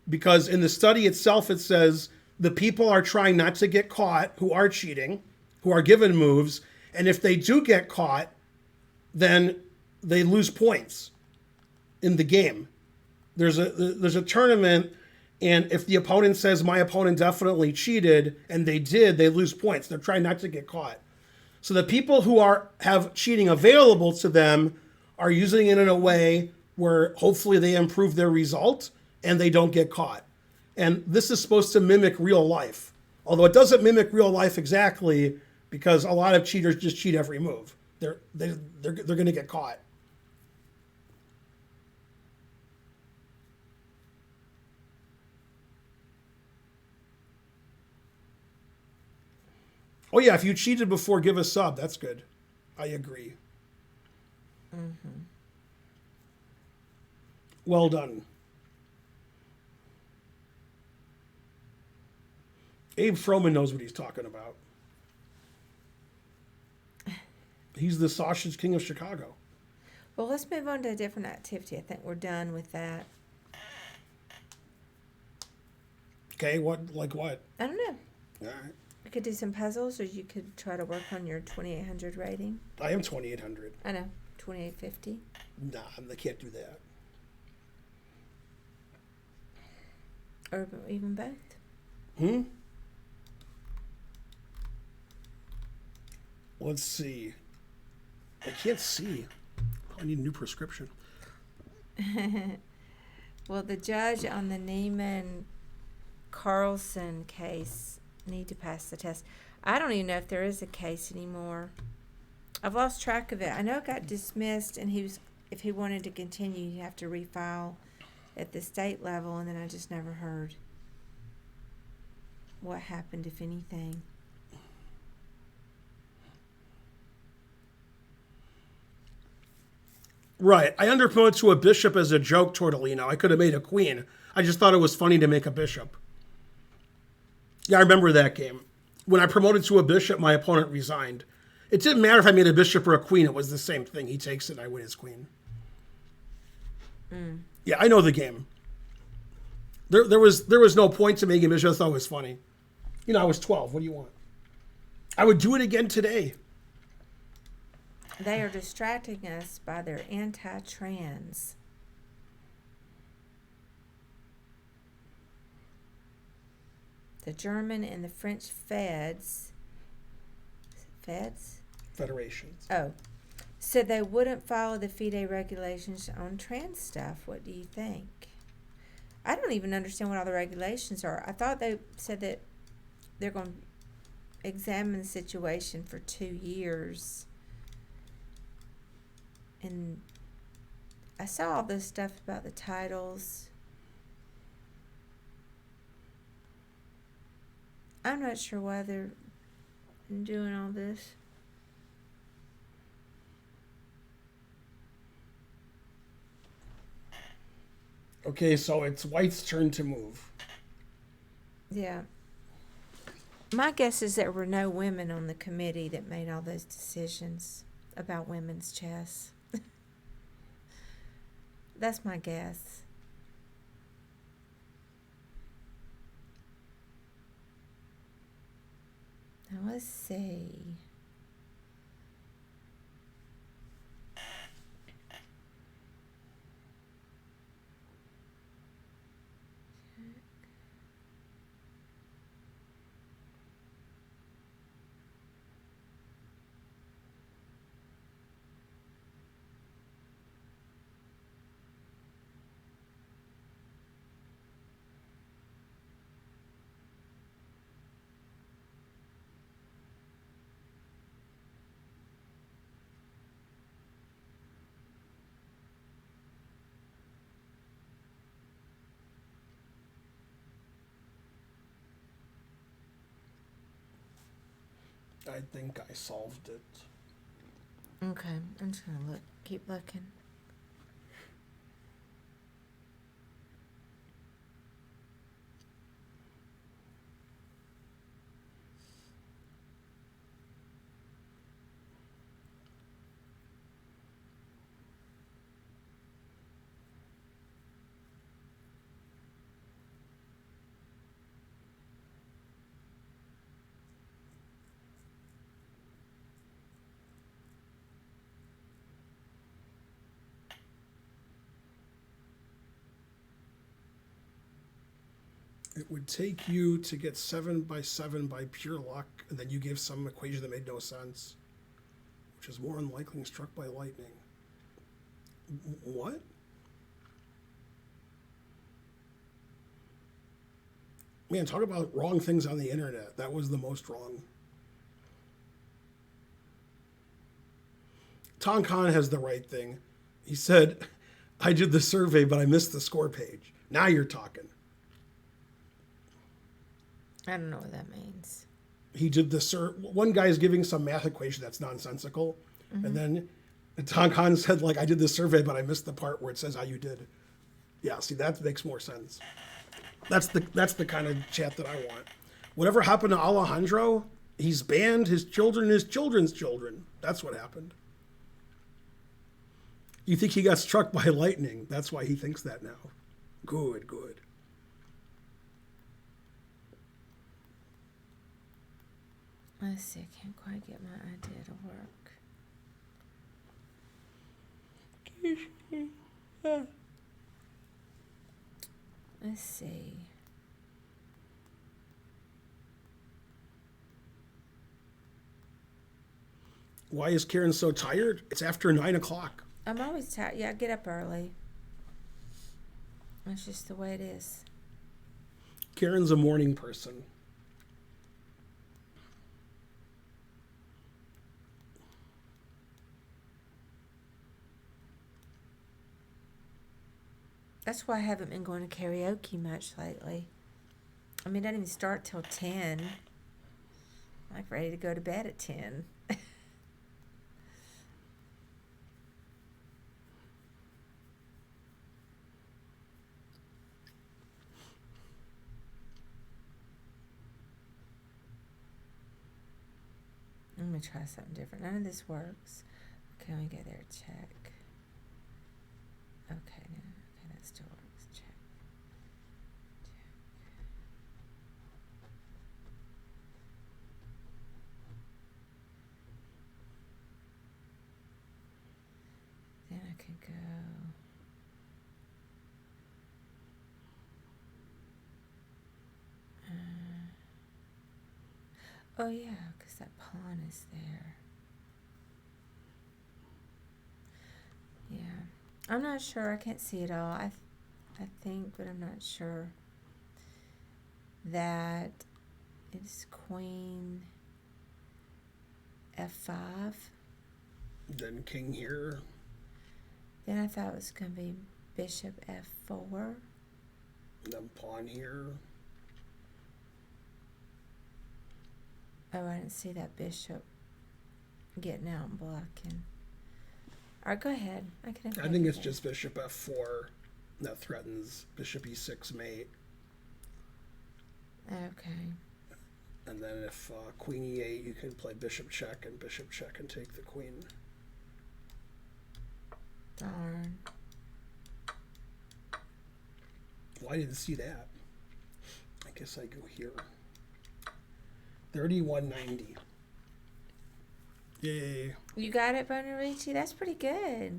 because in the study itself it says the people are trying not to get caught who are cheating, who are given moves, and if they do get caught, then they lose points in the game. There's a tournament, and if the opponent says my opponent definitely cheated, and they did, they lose points. They're trying not to get caught. So the people who have cheating available to them are using it in a way where hopefully they improve their result and they don't get caught. And this is supposed to mimic real life, although it doesn't mimic real life exactly, because a lot of cheaters just cheat every move. They're going to get caught. Oh yeah, if you cheated before, give a sub. That's good. I agree. Mm-hmm. Well done. Abe Froman knows what he's talking about. He's the sausage king of Chicago. Well, let's move on to a different activity. I think we're done with that. Okay, like what? I don't know. All right. We could do some puzzles, or you could try to work on your 2800 rating. I am 2800. I know, 2850. Nah, I can't do that. Or even both. Let's see. I can't see. I need a new prescription. Well, the judge on the Neiman Carlson case need to pass the test. I don't even know if there is a case anymore. I've lost track of it. I know it got dismissed, and if he wanted to continue, he'd have to refile at the state level, and then I just never heard what happened, if anything. Right. I underpromoted to a bishop as a joke, Tortellino. I could have made a queen. I just thought it was funny to make a bishop. Yeah, I remember that game. When I promoted to a bishop, my opponent resigned. It didn't matter if I made a bishop or a queen. It was the same thing. He takes it and I win his queen. Yeah, I know the game. There was no point to making a bishop. I thought it was funny. I was 12. What do you want? I would do it again today. They are distracting us by their anti-trans. The German and the French feds Federations. said they wouldn't follow the FIDE regulations on trans stuff. What do you think? I don't even understand what all the regulations are. I thought they said that they're going to examine the situation for 2 years. And I saw all this stuff about the titles. I'm not sure why they're doing all this. Okay, so it's White's turn to move. Yeah. My guess is there were no women on the committee that made all those decisions about women's chess. That's my guess. Now let's see. I think I solved it. Okay, I'm just gonna look. Keep looking. It would take you to get 7 by 7 by pure luck, and then you gave some equation that made no sense, which is more unlikely than struck by lightning. What? Man, talk about wrong things on the internet. That was the most wrong. Tom Khan has the right thing. He said, I did the survey, but I missed the score page. Now you're talking. I don't know what that means. He did the one guy's giving some math equation that's nonsensical, and then Tom Khan said, like, I did this survey, but I missed the part where it says how you did. Yeah, see, that makes more sense. That's the kind of chat that I want. Whatever happened to Alejandro, he's banned his children, his children's children. That's what happened. You think he got struck by lightning? That's why he thinks that now. Good, good. Let's see, I can't quite get my idea to work. Let's see. Why is Karen so tired? It's after 9 o'clock. I'm always tired. Yeah, I get up early. That's just the way it is. Karen's a morning person. That's why I haven't been going to karaoke much lately. I mean, it doesn't even start till 10. I'm like ready to go to bed at 10. I'm going to try something different. None of this works. Okay, let me go there, check. Okay, no, okay, that still works. Check. Check. go. Oh yeah, because that pawn is there. Yeah, I'm not sure. I can't see it all. I think, but I'm not sure. That is Queen F5. Then king here. Then I thought it was going to be Bishop F4. Then pawn here. Oh, I didn't see that bishop getting out and blocking. All right, go ahead. I think it's just bishop f4 that threatens bishop e6 mate. Okay. And then if queen e8, you can play bishop check and take the queen. Darn. Well, I didn't see that. I guess I go here. 3190. Yay. You got it, Bonarici? That's pretty good.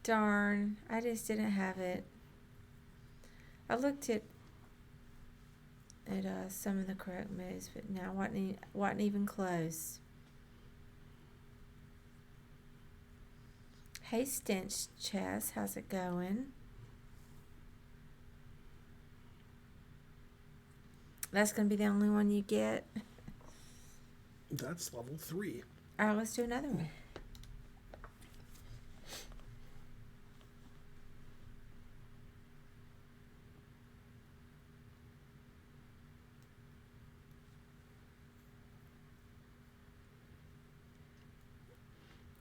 Darn. I just didn't have it. I looked at some of the correct moves, but now wasn't even close. Hey, Stench Chess, how's it going? That's going to be the only one you get? That's level 3. All right, let's do another one.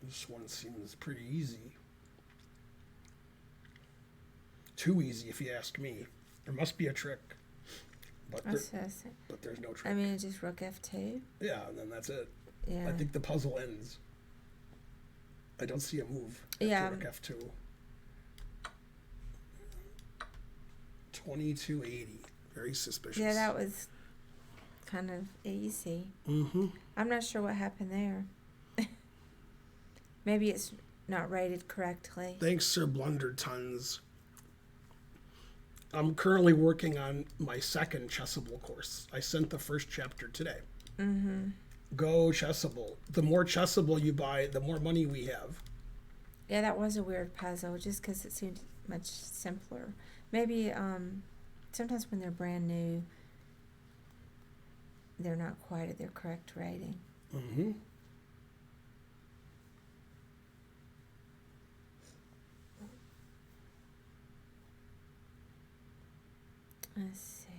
This one seems pretty easy. Too easy, if you ask me. There must be a trick. But there's no trick. I mean, it's just rook f2. Yeah, and then that's it. Yeah. I think the puzzle ends. I don't see a move after rook f2. 2280. Very suspicious. Yeah, that was kind of easy. Mm-hmm. I'm not sure what happened there. Maybe it's not rated correctly. Thanks, Sir Blundertons. I'm currently working on my second Chessable course. I sent the first chapter today. Mm-hmm. Go Chessable. The more Chessable you buy, the more money we have. Yeah, that was a weird puzzle, just because it seemed much simpler. Maybe sometimes when they're brand new, they're not quite at their correct rating. Mm-hmm. Let's see.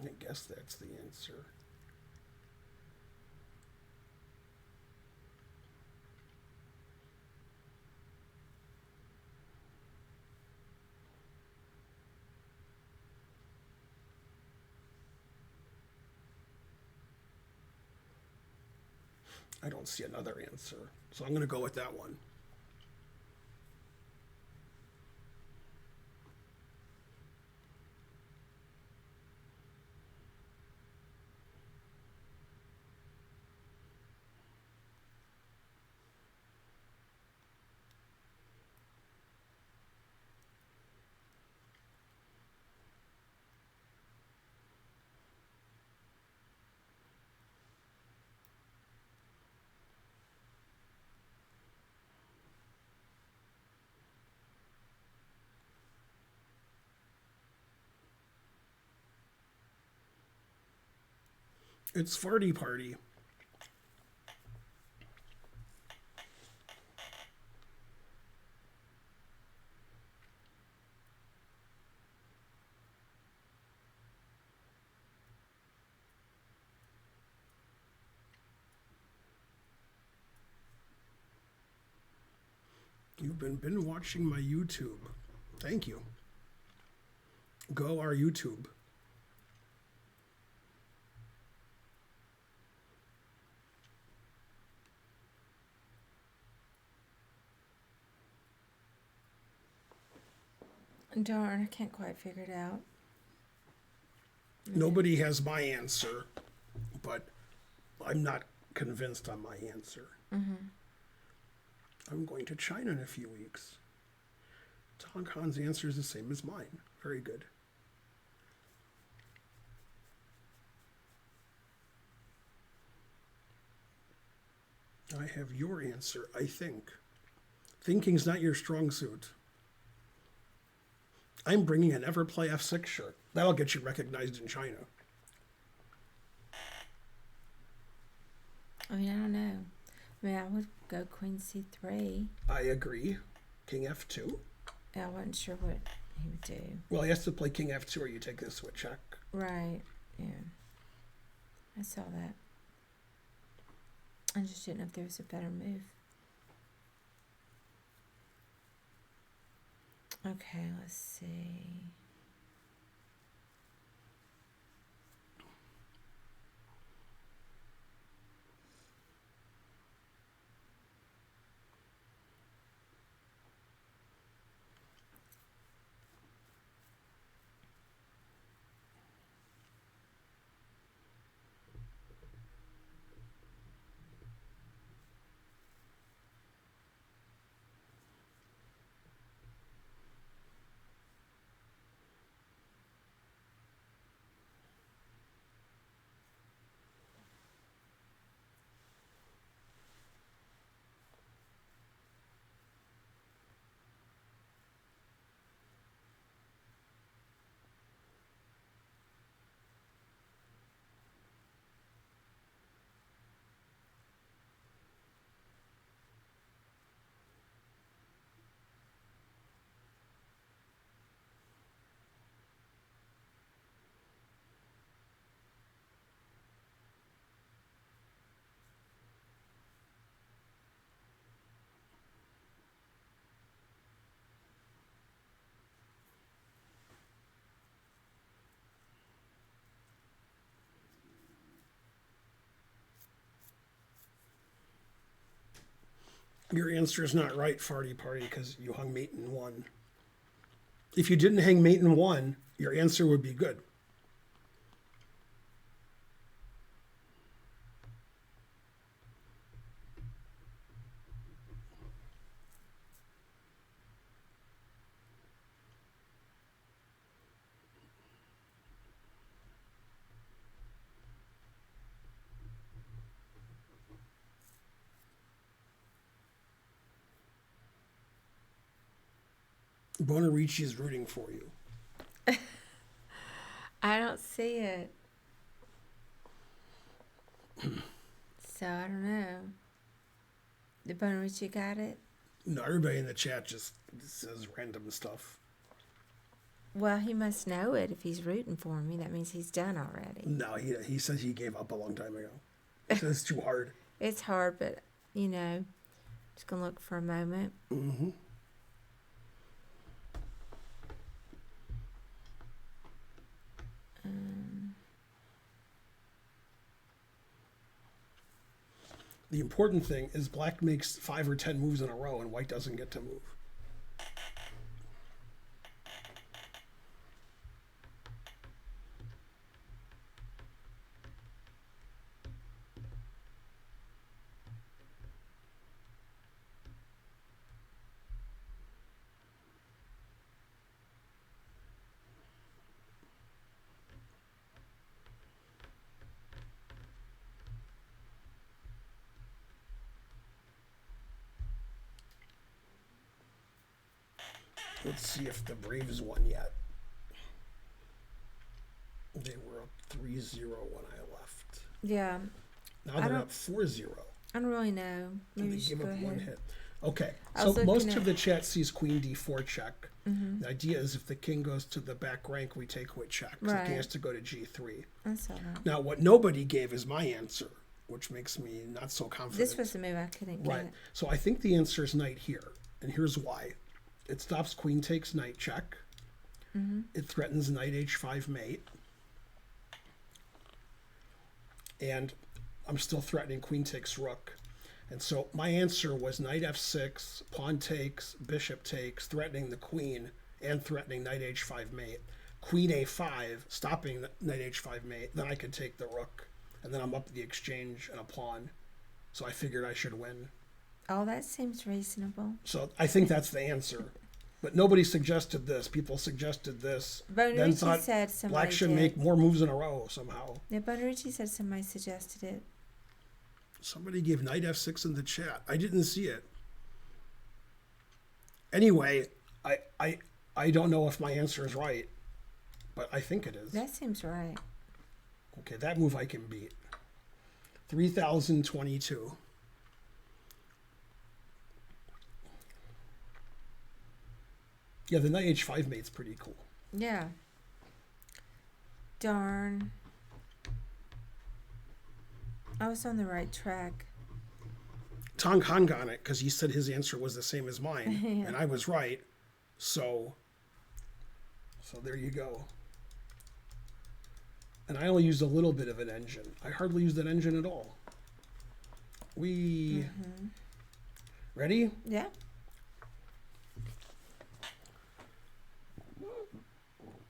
I guess that's the answer. I don't see another answer, so I'm going to go with that one. It's Farty Party. You've been watching my YouTube. Thank you. Go our YouTube. Darn, I can't quite figure it out. Nobody has my answer, but I'm not convinced on my answer. I'm going to China in a few weeks. Tong Han's answer is the same as mine. Very good. I have your answer, I think. Thinking's not your strong suit. I'm bringing an Everplay F6 shirt. That'll get you recognized in China. I mean, I don't know. I mean, I would go Queen C3. I agree. King F2? I wasn't sure what he would do. Well, he has to play King F2 or you take the switch check. Right, yeah. I saw that. I just didn't know if there was a better move. Okay, let's see. Your answer is not right, Farty Party, because you hung mate in 1. If you didn't hang mate in 1, your answer would be good. Bonarici is rooting for you. I don't see it. So I don't know. The Bonarici got it? No, everybody in the chat just says random stuff. Well, he must know it if he's rooting for me. That means he's done already. No, he says he gave up a long time ago. He says it's too hard. It's hard, but, just going to look for a moment. Mm-hmm. The important thing is black makes 5 or 10 moves in a row and white doesn't get to move. Let's see if the Braves won yet. They were up 3-0 when I left. Yeah, Now I they're don't- up 4-0. I don't really know. And Maybe they you should give go up one ahead. hit. Okay, I so was looking most at- of the chat sees queen d4 check. Mm-hmm. The idea is if the king goes to the back rank, we take with check. So the king Right. has to go to g3. I saw that. Now, what nobody gave is my answer, which makes me not so confident. This was the move I couldn't get. Right. So I think the answer is knight here. And here's why. It stops queen takes knight check. Mm-hmm. It threatens knight h5 mate. And I'm still threatening queen takes rook. And so my answer was knight f6, pawn takes, bishop takes, threatening the queen and threatening knight h5 mate. Queen a5, stopping knight h5 mate. Then I could take the rook. And then I'm up the exchange and a pawn. So I figured I should win. Oh, that seems reasonable. So I think that's the answer. But nobody suggested this. People suggested this. Then Bonarucci thought said somebody black should did. make more moves in a row somehow. Yeah, Bonarucci said somebody suggested it. Somebody gave knight f6 in the chat. I didn't see it. Anyway, I don't know if my answer is right, but I think it is. That seems right. Okay, that move I can beat. 3022. Yeah, the knight h5 mate's pretty cool. Yeah. Darn. I was on the right track. Tong Han got it because he said his answer was the same as mine, Yeah. and I was right. So there you go. And I only used a little bit of an engine. I hardly used an engine at all. Ready? Yeah.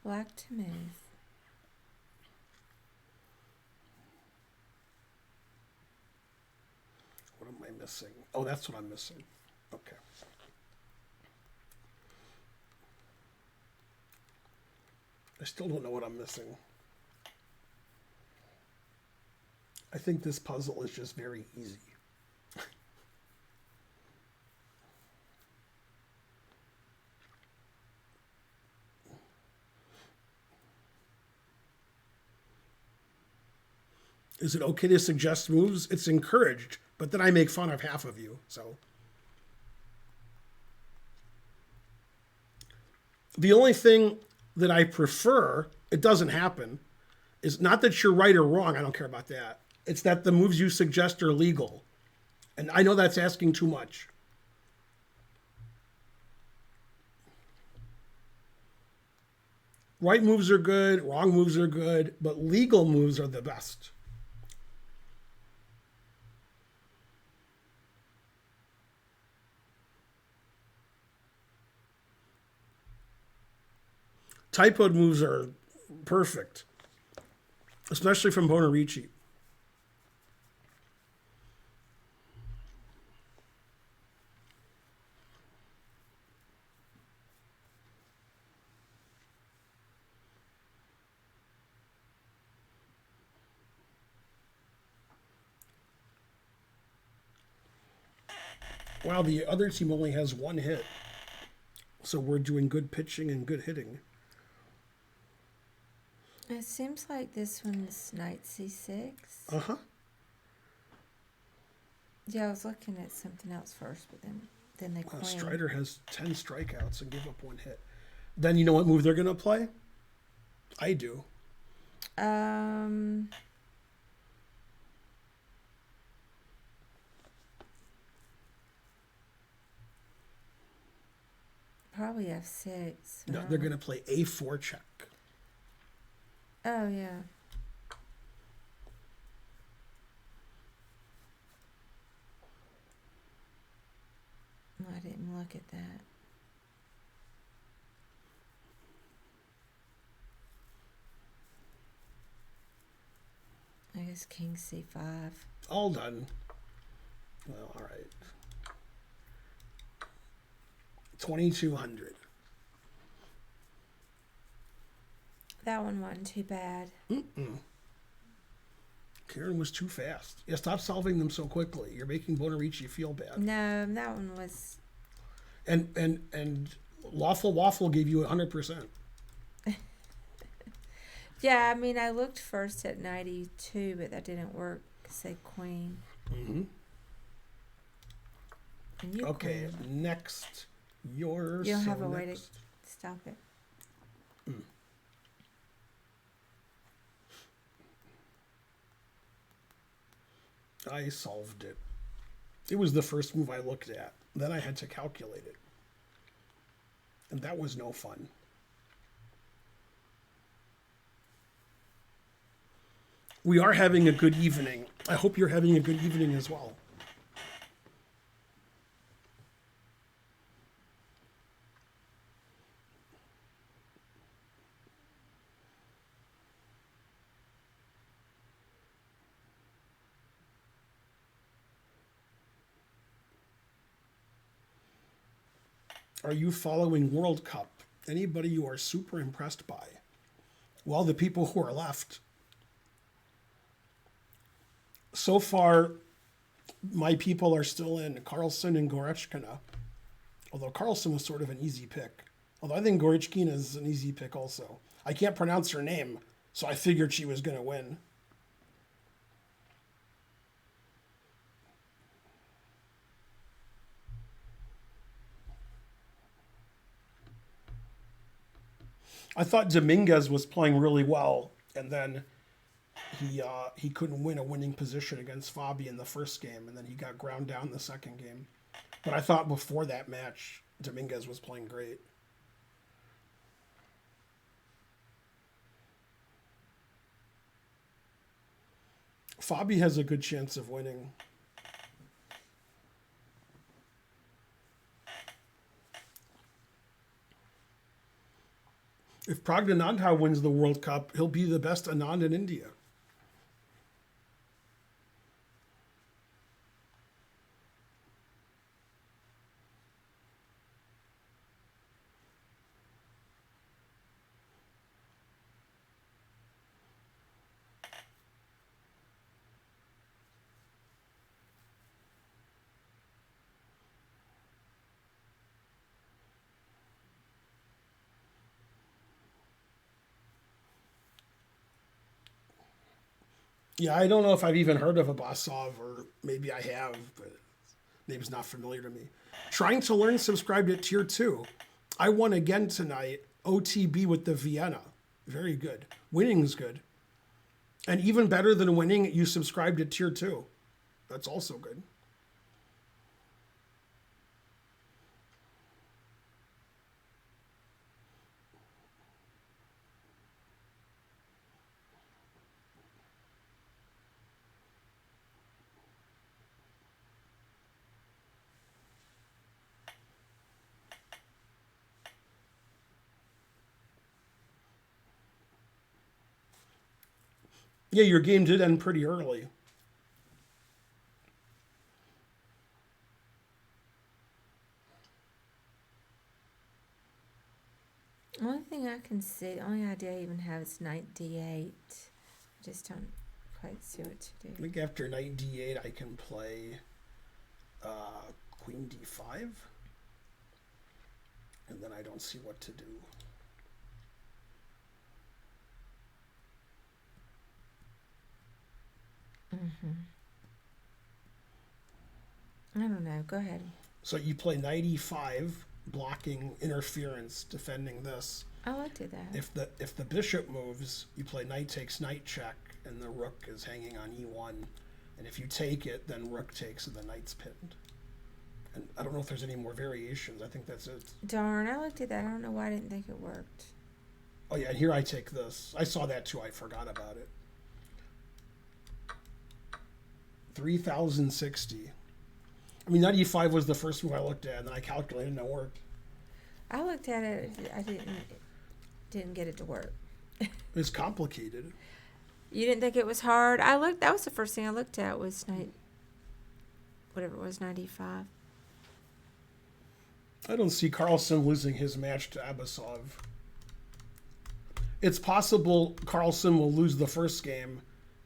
Black to move. What am I missing? Oh, that's what I'm missing. Okay. I still don't know what I'm missing. I think this puzzle is just very easy. Is it okay to suggest moves? It's encouraged, but then I make fun of half of you, so. The only thing that I prefer, it doesn't happen, is not that you're right or wrong, I don't care about that. It's that the moves you suggest are legal. And I know that's asking too much. Right moves are good, wrong moves are good, but legal moves are the best. Typoed moves are perfect, especially from Bonarici. Wow, the other team only has one hit. So we're doing good pitching and good hitting. It seems like this one's knight c6. Uh-huh. Yeah, I was looking at something else first, but then they queen. Strider has 10 strikeouts and give up one hit. Then you know what move they're going to play? I do. Probably f6. No, they're going to play a4 check. Oh, yeah. Oh, I didn't look at that. I guess king c5. All done. Well, all right. 2,200. That one wasn't too bad. Karen was too fast. Yeah, stop solving them so quickly. You're making Bonarici feel bad. No, that one was... And Lawful Waffle gave you 100%. Yeah, I mean, I looked first at 92, but that didn't work. Say queen. Mm-hmm. And you Okay, queen. next. Yours. You don't so have a way to next. stop it. I solved it. It was the first move I looked at. Then I had to calculate it. And that was no fun. We are having a good evening. I hope you're having a good evening as well. Are you following World Cup? Anybody you are super impressed by? Well, the people who are left. So far, my people are still in Carlson and Gorechkina. Although Carlson was sort of an easy pick. Although I think Gorechkina is an easy pick also. I can't pronounce her name, so I figured she was going to win. I thought Dominguez was playing really well, and then he couldn't win a winning position against Fabi in the first game, and then he got ground down the second game. But I thought before that match, Dominguez was playing great. Fabi has a good chance of winning. If Praggnanandhaa wins the World Cup, he'll be the best Anand in India. Yeah, I don't know if I've even heard of Abbasov, or maybe I have, but name's not familiar to me. Trying to learn subscribed at tier 2. I won again tonight. OTB with the Vienna. Very good. Winning's good. And even better than winning, you subscribed at tier 2. That's also good. Yeah, your game did end pretty early. Only thing I can see, the only idea I even have is knight d8. I just don't quite see what to I do. think after knight d8, I can play queen d5. And then I don't see what to do. I don't know. Go ahead. So you play knight e5, blocking interference, defending this. Oh, I did that. If the bishop moves, you play knight takes knight check, and the rook is hanging on e1. And if you take it, then rook takes, and the knight's pinned. And I don't know if there's any more variations. I think that's it. Darn, I looked at that. I don't know why I didn't think it worked. Oh yeah, and here I take this. I saw that too. I forgot about it. 3,060. I mean, knight e5 was the first move I looked at, and then I calculated and it worked. I looked at it. I didn't get it to work. It's complicated. You didn't think it was hard? I looked. That was the first thing I looked at was knight. Whatever it was, 95. I don't see Carlsen losing his match to Abbasov. It's possible Carlsen will lose the first game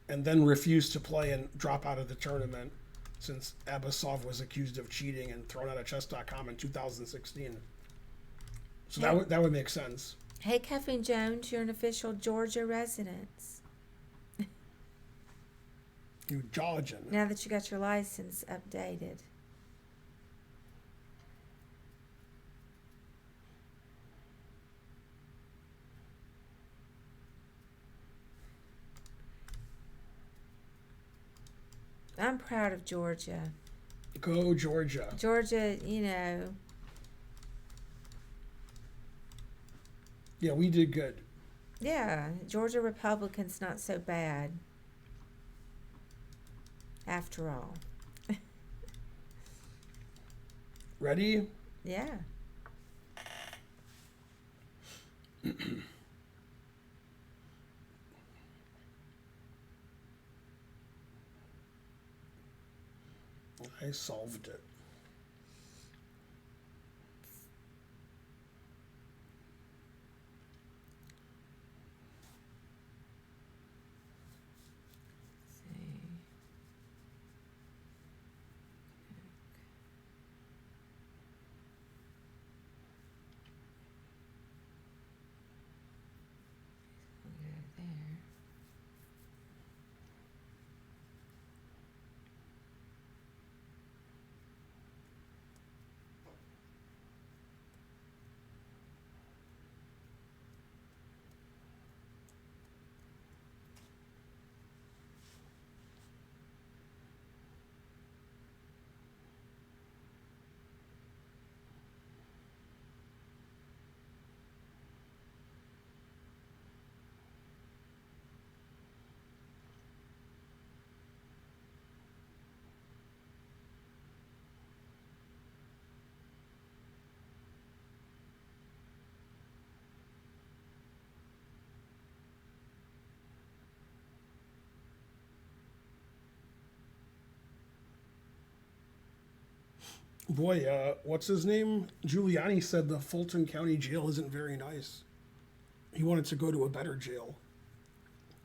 and then refuse to play and drop out of the tournament, since Abbasov was accused of cheating and thrown out of chess.com in 2016. So that would make sense. Hey, Kathleen Jones, you're an official Georgia resident. You Georgian. Now that you got your license updated. I'm proud of Georgia. Go Georgia. Georgia, you know, Yeah, we did good. yeah, Georgia Republicans not so bad. After all. Ready? Yeah. I solved it. Boy, what's his name? Giuliani said the Fulton County Jail isn't very nice. He wanted to go to a better jail.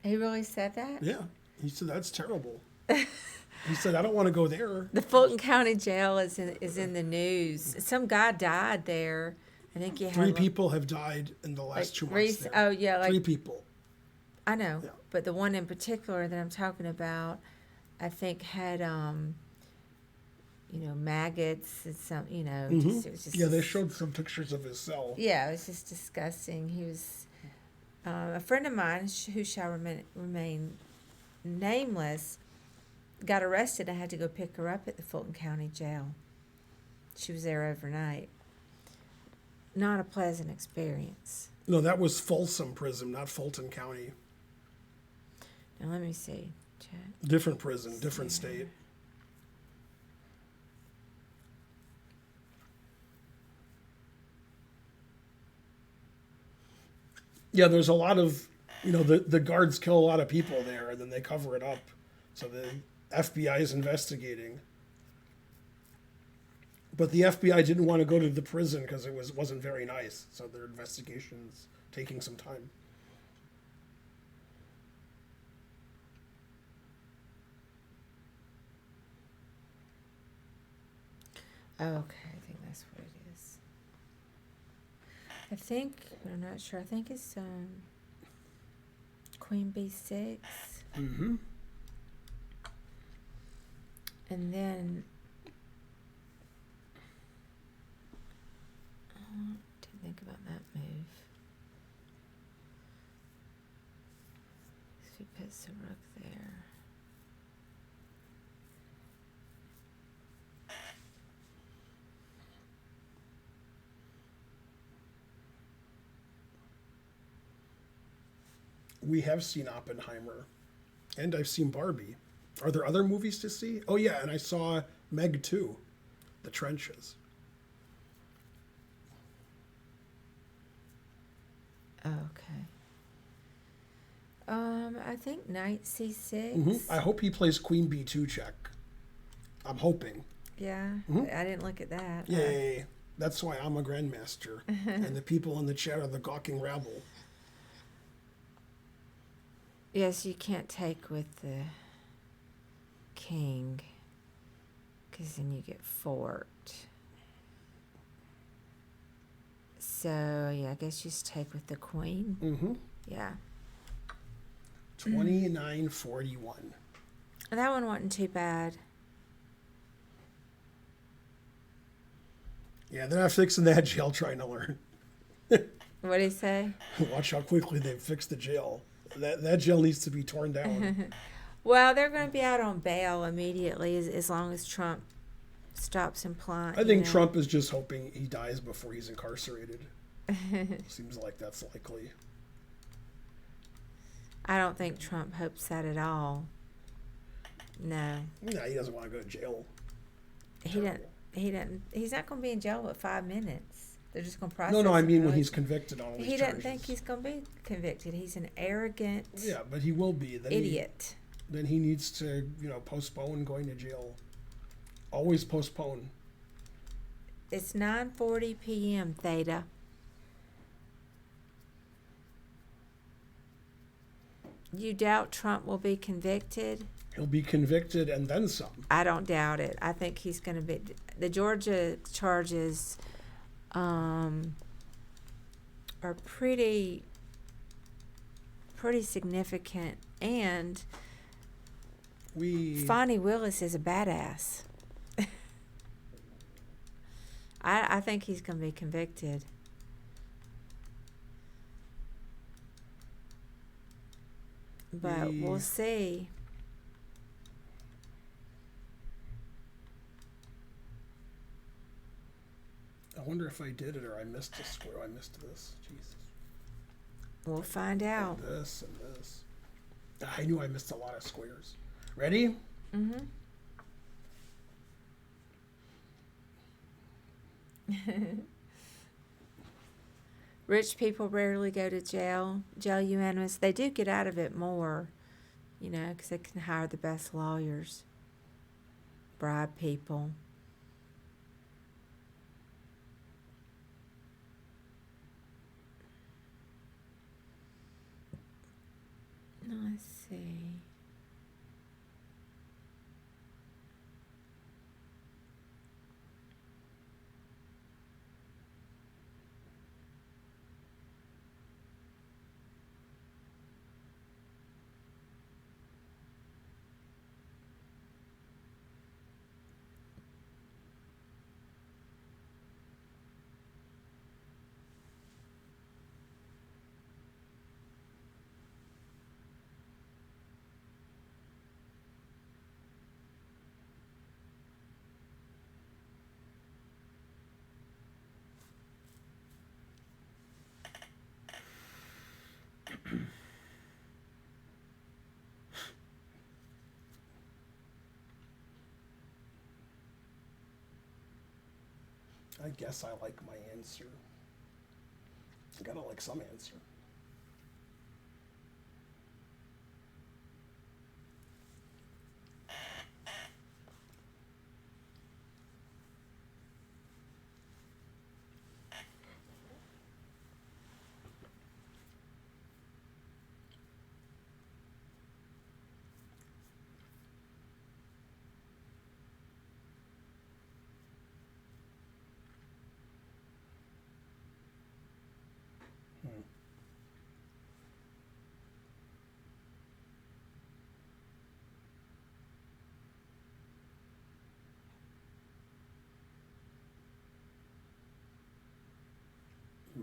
He really said that? Yeah, he said that's terrible. He said I don't want to go there. The Fulton County Jail is in the news. Some guy died there. I think he had Three people have died in the last 2 months. There. Oh yeah, like 3 people. I know, Yeah. but the one in particular that I'm talking about, I think had maggots and some, just, it was just Yeah, they showed some pictures of his cell. Yeah, it was just disgusting. He was a friend of mine who shall remain nameless. Got arrested. I had to go pick her up at the Fulton County Jail. She was there overnight. Not a pleasant experience. No, that was Folsom Prison, not Fulton County. Now let me see. Chat. Different prison, different state. Yeah, there's a lot of, the guards kill a lot of people there, and then they cover it up. So the FBI is investigating. But the FBI didn't want to go to the prison because it wasn't very nice. So their investigation's taking some time. Oh, okay, I think that's what it is. I think, but I'm not sure. I think it's Queen B6. Mm-hmm. And then didn't think about that move. So he puts the rook there. We have seen Oppenheimer, and I've seen Barbie. Are there other movies to see? Oh yeah, and I saw Meg 2, The Trenches. Okay. I think knight c6. Mm-hmm. I hope he plays Queen B2 check. I'm hoping. Yeah, Mhm. I didn't look at that. Yay. That's why I'm a grandmaster. And the people in the chat are the gawking rabble. Yes, you can't take with the king, because then you get fort. So yeah, I guess just take with the queen. Mm-hmm. Yeah. 2941. That one wasn't too bad. Yeah, they're not fixing that jail trying to learn. What'd he say? Watch how quickly they fix the jail. That jail needs to be torn down. Well, they're going to be out on bail immediately as long as Trump stops implying. I think Trump is just hoping he dies before he's incarcerated. Seems like that's likely. I don't think Trump hopes that at all. No, No, he doesn't want to go to jail. he didn't. He didn't. He's not going to be in jail but 5 minutes. They're just going to process. No, I him mean when really- he's convicted on all these He charges. doesn't think he's going to be convicted. He's an arrogant Yeah, but he will be. Then idiot. Then he needs to, postpone going to jail. Always postpone. It's 9:40 p.m. Theta. You doubt Trump will be convicted? He'll be convicted and then some. I don't doubt it. I think he's going to be. The Georgia charges are pretty significant, and Fonnie Willis is a badass. I think he's going to be convicted. But we'll see. I wonder if I did it or I missed a square. I missed this. Jesus. We'll find out. This and this. I knew I missed a lot of squares. Ready? Mm-hmm. Rich people rarely go to jail. Jail unanimous. They do get out of it more, because they can hire the best lawyers, bribe people. Let's see. I guess I like my answer. I gotta like some answer.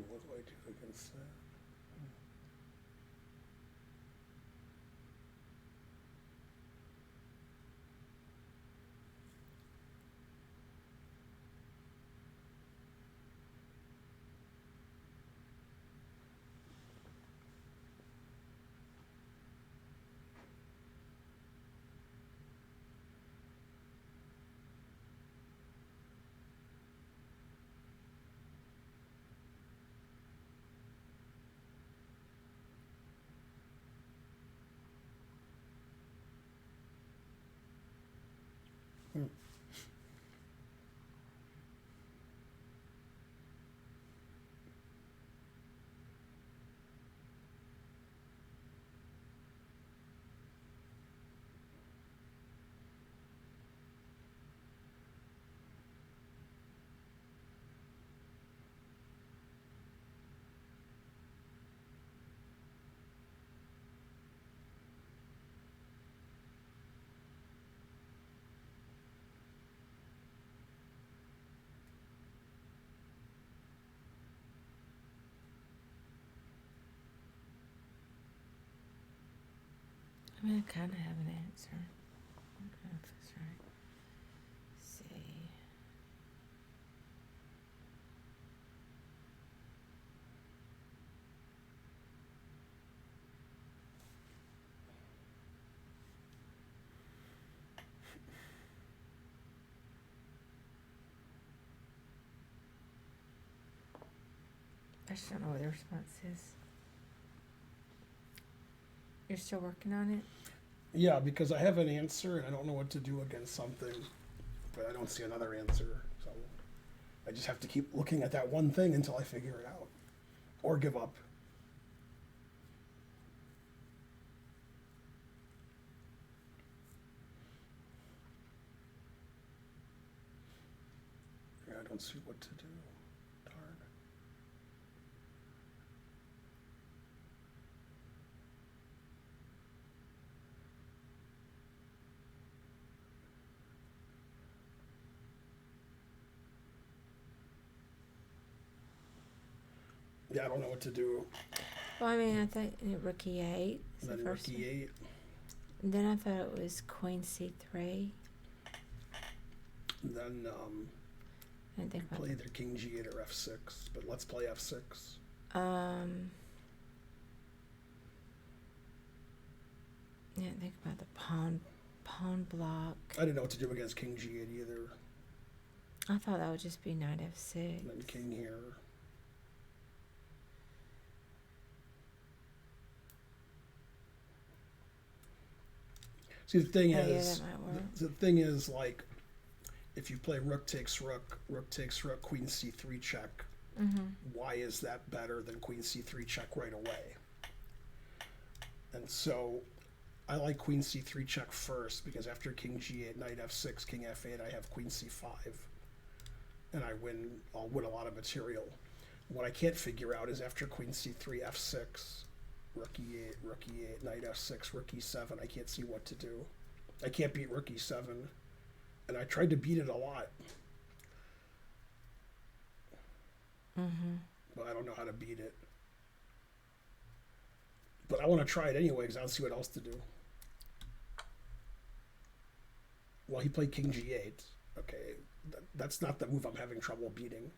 What do I do against that? I mean, I kind of have an answer. I don't know if that's right. Let's see. I just don't know what the response is. You're still working on it? Yeah, because I have an answer and I don't know what to do against something, but I don't see another answer. So I just have to keep looking at that one thing until I figure it out or give up. Yeah, I don't see what to do. Darn. Yeah, I don't know what to do. Well, I mean, I think rook e8 is the Then first rook one. e8. And then I thought it was queen c3. Then I didn't think about play either king g8 or f6, but let's play f6. Yeah, think about the pawn block. I didn't know what to do against king g8 either. I thought that would just be knight f6. And then king here. See, the thing Oh, yeah, is, that might work. the thing is, like, if you play rook takes rook, rook takes rook, queen c3 check, why is that better than queen c3 check right away? And so I like queen c3 check first because after king g8, knight f6, king f8, I have queen c5. And I'll win a lot of material. What I can't figure out is after queen c3, f6, rook e8, knight f6, rook e7, I can't see what to do. I can't beat rook e7. And I tried to beat it a lot. But I don't know how to beat it. But I want to try it anyway because I don't see what else to do. Well, he played king g8. Okay, that's not the move I'm having trouble beating.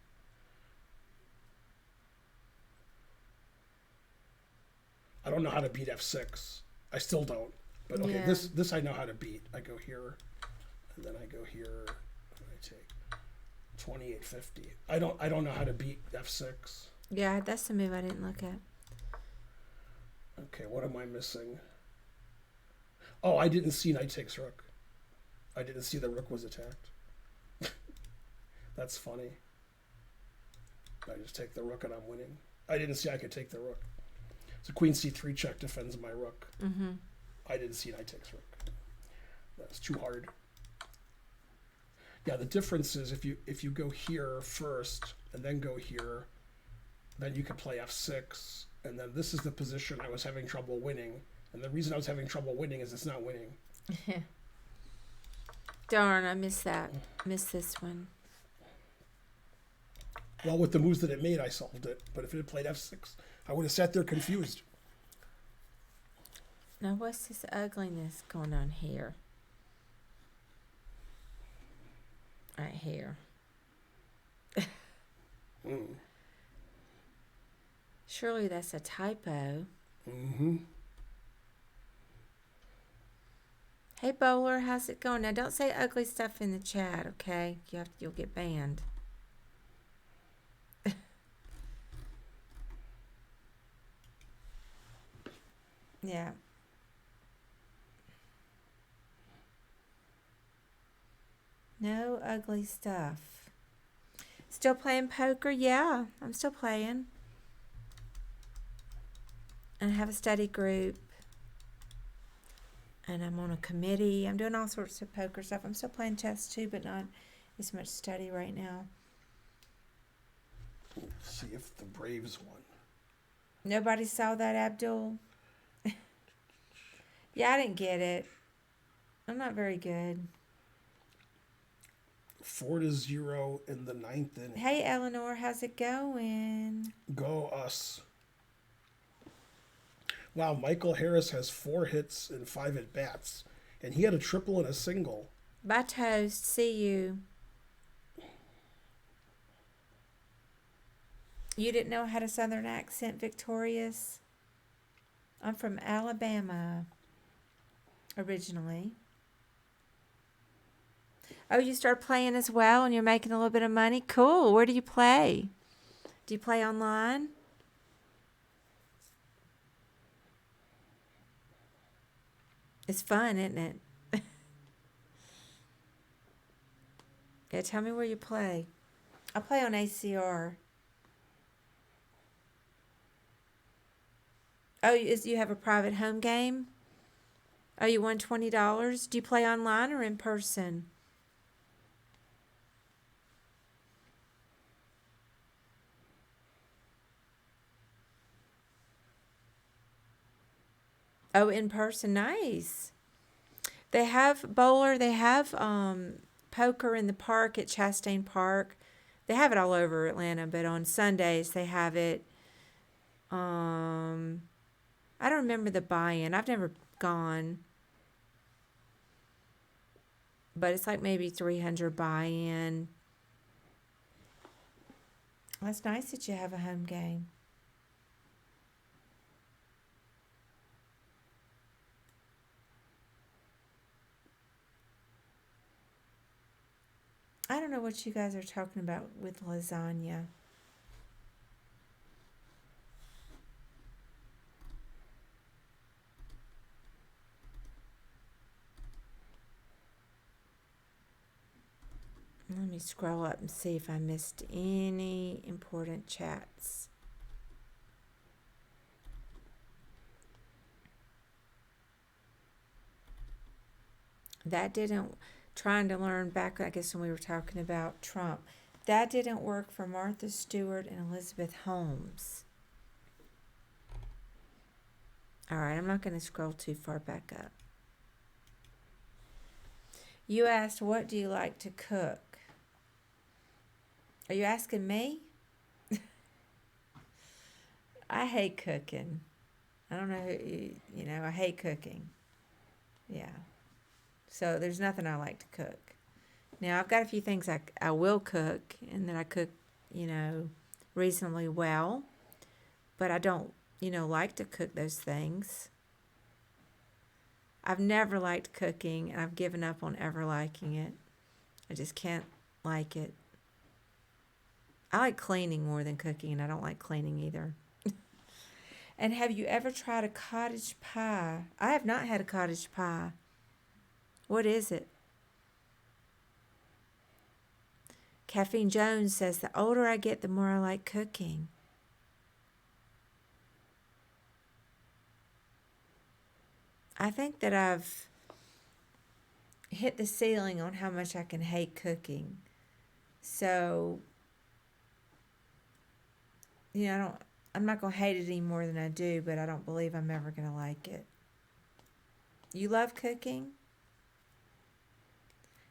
I don't know how to beat f6. I still don't. But okay, Yeah. this I know how to beat. I go here, and then I go here, and I take 2850. I don't know how to beat f6. Yeah, that's the move I didn't look at. Okay, what am I missing? Oh, I didn't see knight takes rook. I didn't see the rook was attacked. That's funny. I just take the rook and I'm winning. I didn't see I could take the rook. So queen c3 check defends my rook. I didn't see knight takes rook. That's too hard. Yeah, the difference is if you go here first and then go here, then you can play f6, and then this is the position I was having trouble winning. And the reason I was having trouble winning is it's not winning. Darn, I missed that. Missed this one. Well, with the moves that it made, I solved it. But if it had played f6, I would have sat there confused. Now, what's this ugliness going on here? Right here. Surely that's a typo. Hey, Bowler, how's it going? Now, don't say ugly stuff in the chat, okay? You'll get banned. Yeah. No ugly stuff. Still playing poker? Yeah, I'm still playing. And I have a study group. And I'm on a committee. I'm doing all sorts of poker stuff. I'm still playing chess too, but not as much study right now. Let's see if the Braves won. Nobody saw that, Abdul? Yeah, I didn't get it. I'm not very good. 4-0 in the 9th inning. Hey, Eleanor, how's it going? Go us. Wow, Michael Harris has 4 hits and 5 at bats, and he had a triple and a single. Bye, Toast. See you. You didn't know I had a southern accent, Victorious? I'm from Alabama originally. Oh, you start playing as well and you're making a little bit of money? Cool. Where do you play? Do you play online? It's fun, isn't it? Yeah, tell me where you play. I play on ACR. Oh, you have a private home game? Oh, you won $20? Do you play online or in person? Oh, in person. Nice. They have bowler. They have poker in the park at Chastain Park. They have it all over Atlanta, but on Sundays they have it. I don't remember the buy-in. I've never gone, but it's like maybe 300 buy-in. That's nice that you have a home game. I don't know what you guys are talking about with lasagna. Let me scroll up and see if I missed any important chats. That didn't, trying to learn back, I guess, when we were talking about Trump. That didn't work for Martha Stewart and Elizabeth Holmes. All right, I'm not going to scroll too far back up. You asked, what do you like to cook? Are you asking me? I hate cooking. I don't know who, I hate cooking. Yeah. So there's nothing I like to cook. Now, I've got a few things I will cook and that I cook, reasonably well. But I don't, like to cook those things. I've never liked cooking, and I've given up on ever liking it. I just can't like it. I like cleaning more than cooking, and I don't like cleaning either. And have you ever tried a cottage pie? I have not had a cottage pie. What is it? Caffeine Jones says, the older I get, the more I like cooking. I think that I've hit the ceiling on how much I can hate cooking. So, I'm not going to hate it any more than I do, but I don't believe I'm ever going to like it. You love cooking?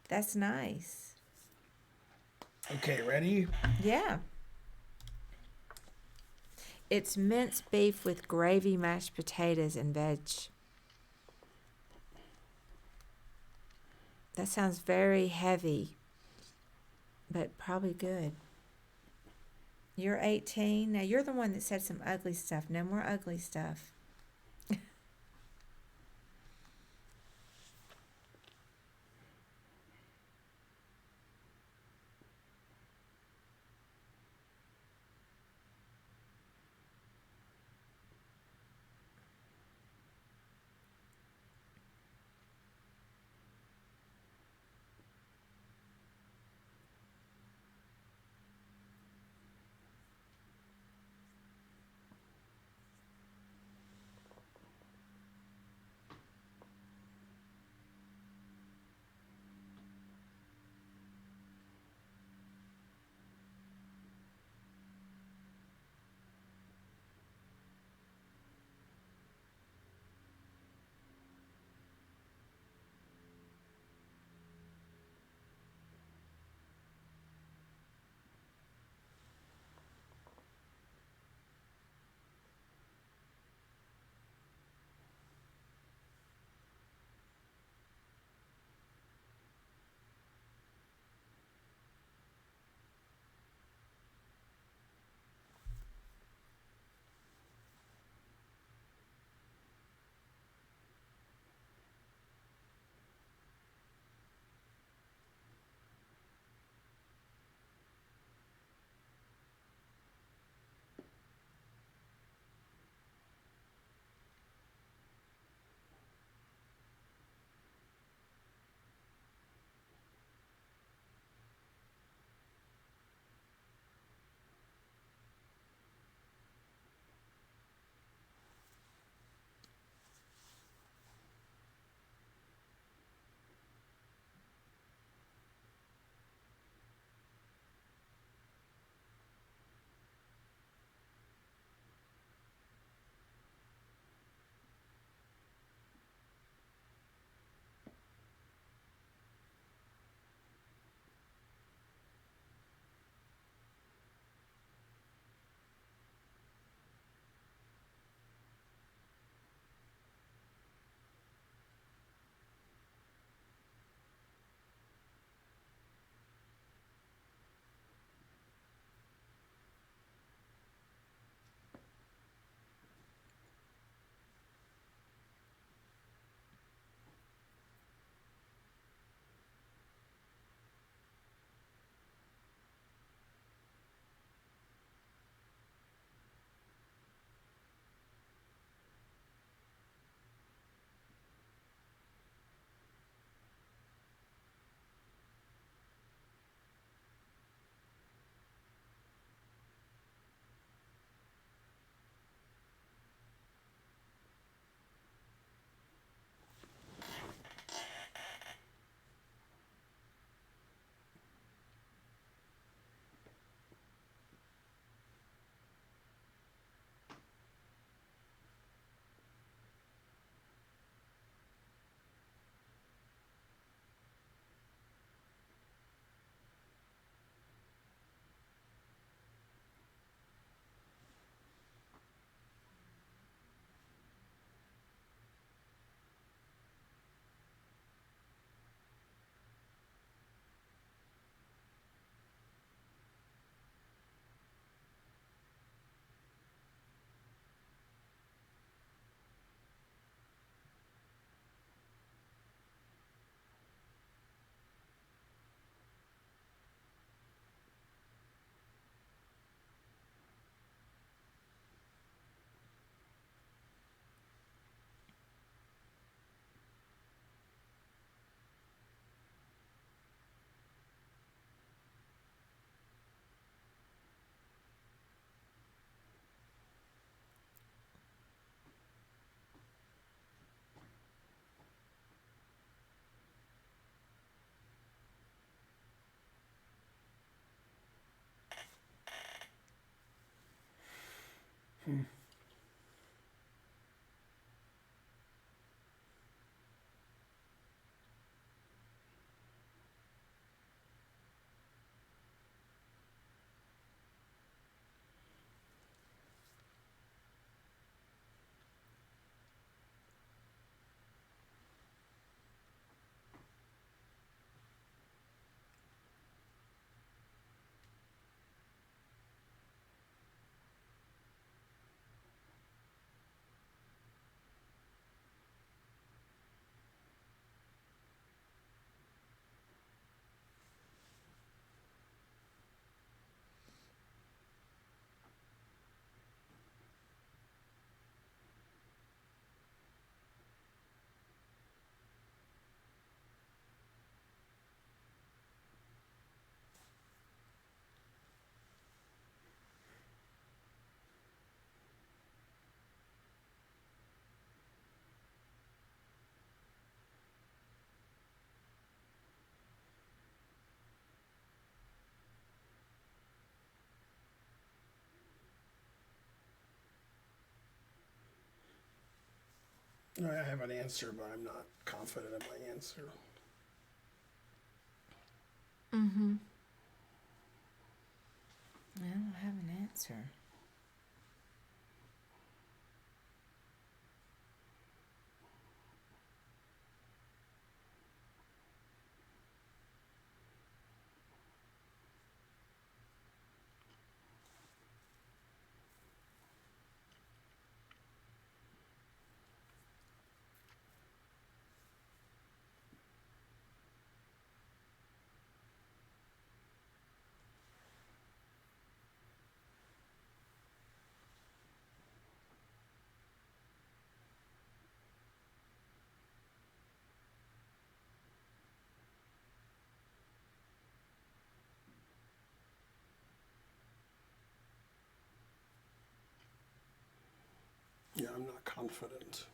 That's nice. Okay, ready? Yeah. It's minced beef with gravy, mashed potatoes, and veg. That sounds very heavy, but probably good. You're 18. Now, you're the one that said some ugly stuff. No more ugly stuff. I have an answer, but I'm not confident in my answer. Mm-hmm. I don't have an answer. Yeah, I'm not confident.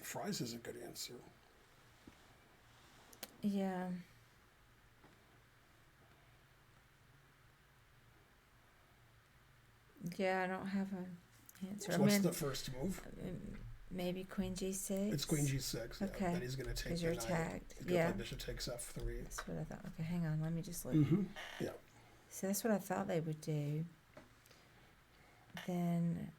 Fries is a good answer. Yeah. Yeah, I don't have an answer. So what's the first move? Maybe Queen G6. It's Queen G6. Okay. Yeah, then he's going to take Because the you're knight. tagged. He's going to Yeah. play bishop takes f3. That's what I thought. Okay, hang on. Let me just look. Mm-hmm. Yeah. So that's what I thought they would do. Then,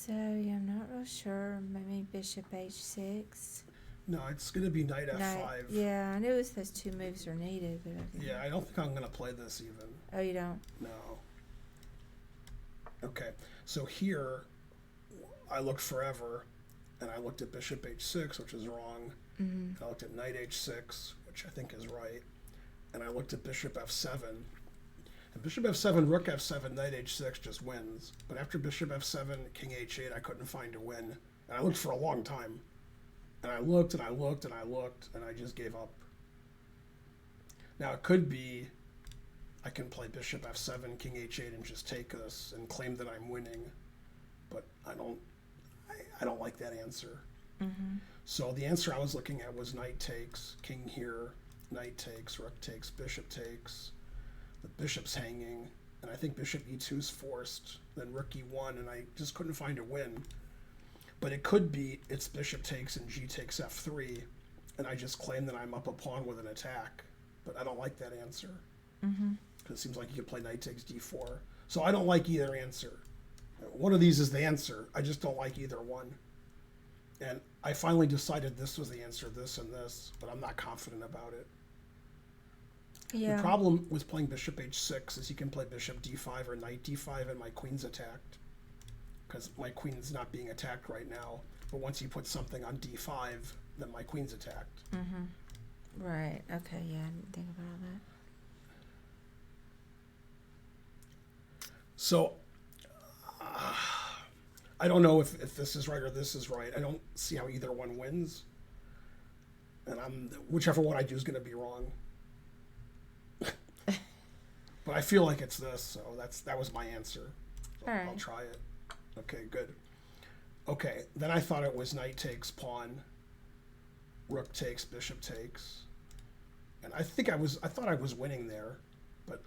so yeah, I'm not real sure. Maybe Bishop H6. No, it's going to be knight f5. Yeah, I knew those two moves are needed, but Yeah, I don't think I'm going to play this even. Oh, you don't? No. Okay, so here I looked forever, and I looked at bishop h6, which is wrong. Mm-hmm. I looked at knight h6, which I think is right, and I looked at bishop f7. And bishop f7, rook f7, knight h6 just wins. But after bishop f7, king h8, I couldn't find a win. And I looked for a long time. And I looked and I looked and I looked, and I just gave up. Now it could be I can play bishop f7, king h8, and just take this and claim that I'm winning. But I I don't like that answer. So the answer I was looking at was knight takes, king here, knight takes, rook takes, bishop takes. The bishop's hanging, and I think bishop e2 is forced. Then rook e1, and I just couldn't find a win. But it could be it's bishop takes and g takes f3, and I just claim that I'm up a pawn with an attack. But I don't like that answer. Because it seems like you could play knight takes d4. So I don't like either answer. One of these is the answer. I just don't like either one. And I finally decided this was the answer, this and this, but I'm not confident about it. Yeah. The problem with playing bishop h6 is you can play bishop d5 or knight d5 and my queen's attacked. Because my queen's not being attacked right now. But once you put something on d5, then my queen's attacked. Right. Okay. Yeah. I didn't think about all that. So I don't know if this is right or this is right. I don't see how either one wins. And whichever one I do is going to be wrong. But I feel like it's this, so that was my answer. All right. I'll try it. Okay, good. Okay, then I thought it was knight takes pawn, rook takes, bishop takes. And I thought I was winning there, but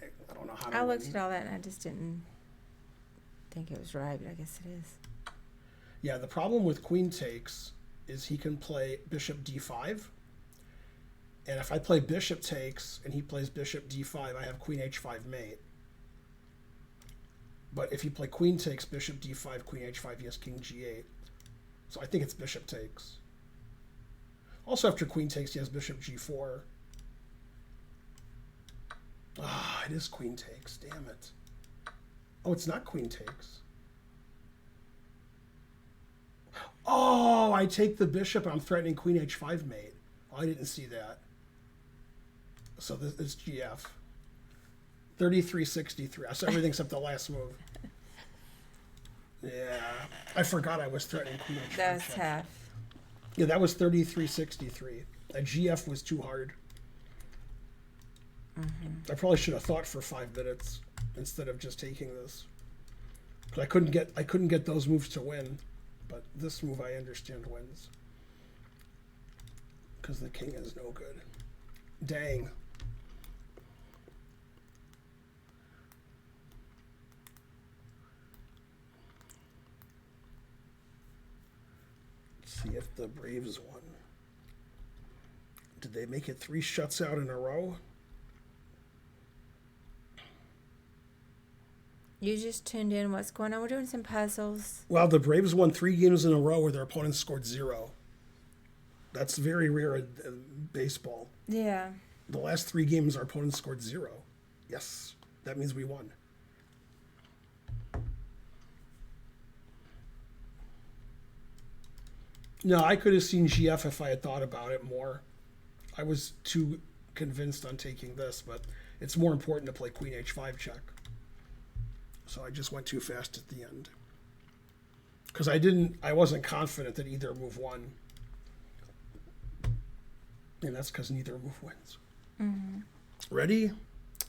I don't know how to I win. looked at all that and I just didn't think it was right, but I guess it is. Yeah, the problem with queen takes is he can play bishop d5. And if I play bishop takes and he plays bishop d5, I have queen h5 mate. But if you play queen takes, bishop d5, queen h5, he has king g8. So I think it's bishop takes. Also, after queen takes, he has bishop g4. Ah, it is queen takes. Damn it. Oh, it's not queen takes. Oh, I take the bishop and I'm threatening queen h5 mate. Oh, I didn't see that. So this is GF. 33-63. I saw everything except the last move. Yeah. I forgot I was threatening queen h5. That was check. tough. Yeah, that was 33-63. That GF was too hard. I probably should have thought for 5 minutes instead of just taking this. But I couldn't get those moves to win. But this move I understand wins. Because the king is no good. Dang. See if the Braves won. Did they make it 3 shuts out in a row? You just tuned in. What's going on? We're doing some puzzles. Well, the Braves won 3 games in a row where their opponents scored 0. That's very rare in baseball. Yeah. The last 3 games, our opponents scored 0. Yes, that means we won. No, I could have seen GF if I had thought about it more. I was too convinced on taking this, but it's more important to play queen h5 check. So I just went too fast at the end. Because I wasn't confident that either move won. And that's because neither move wins. Ready?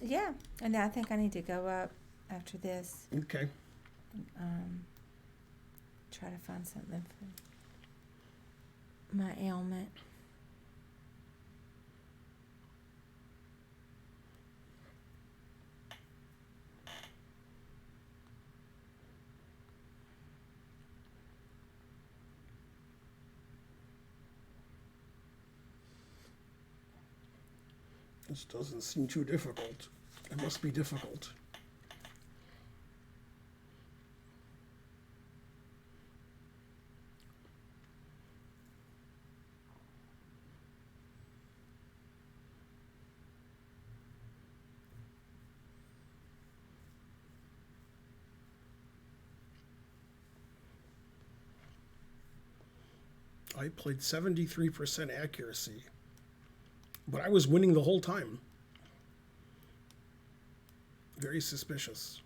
Yeah. And I think I need to go up after this. Okay. Try to find something for my ailment. This doesn't seem too difficult. It must be difficult. I played 73% accuracy, but I was winning the whole time. Very suspicious.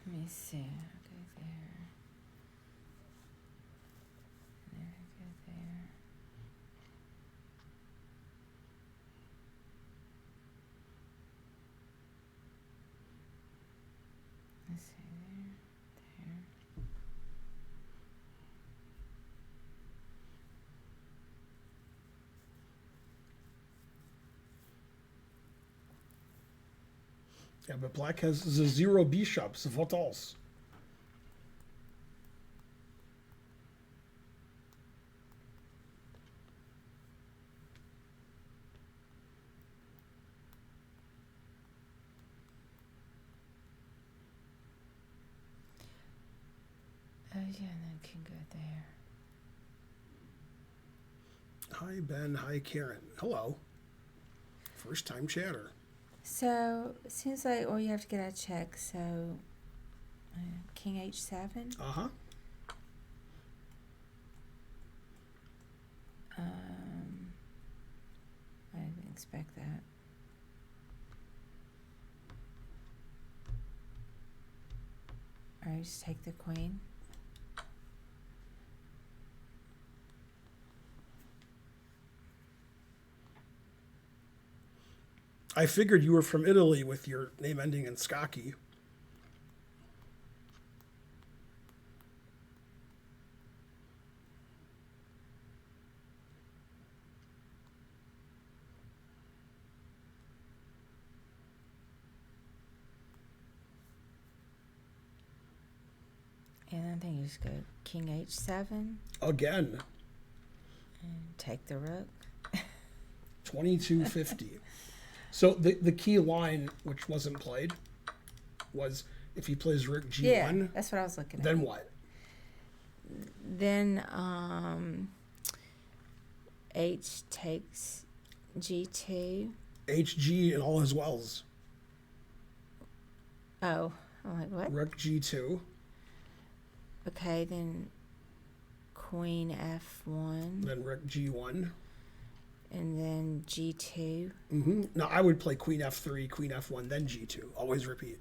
Let me see. I'll go there. There, go there. Yeah, but black has the 0 bishops. What else? Oh, yeah, that can go there. Hi, Ben. Hi, Karen. Hello. First time chatter. So, it seems like, well, you have to get a check, so king h7. Uh-huh. I didn't expect that. All right, just take the queen. I figured you were from Italy with your name ending in Scacchi. And I think you just go king h7 Again, and take the rook. 2250. So the key line, which wasn't played, was if he plays rook g1, Yeah, that's what I was looking at. then what? Then h takes g2. HG and all his wells. Oh, I'm like, what? Rook g2, Okay, then queen f1, then rook g1. and then g2. Now I would play queen f3, queen f1, then g2. Always repeat.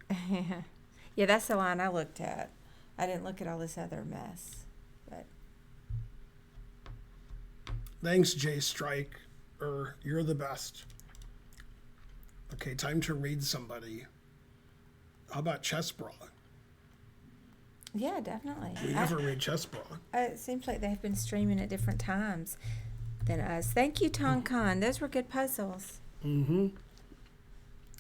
Yeah, that's the line I looked at. I didn't look at all this other mess. But Thanks, Jay Strike. You're the best. Okay, time to read somebody. How about Chess Bra? yeah, definitely. We never read Chess Bra. It seems like they've been streaming at different times than us. Thank you, Tonkan. Those were good puzzles. Mm-hmm.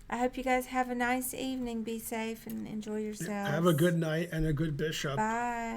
I hope you guys have a nice evening. Be safe and enjoy yourselves. Have a good night and a good bishop. Bye.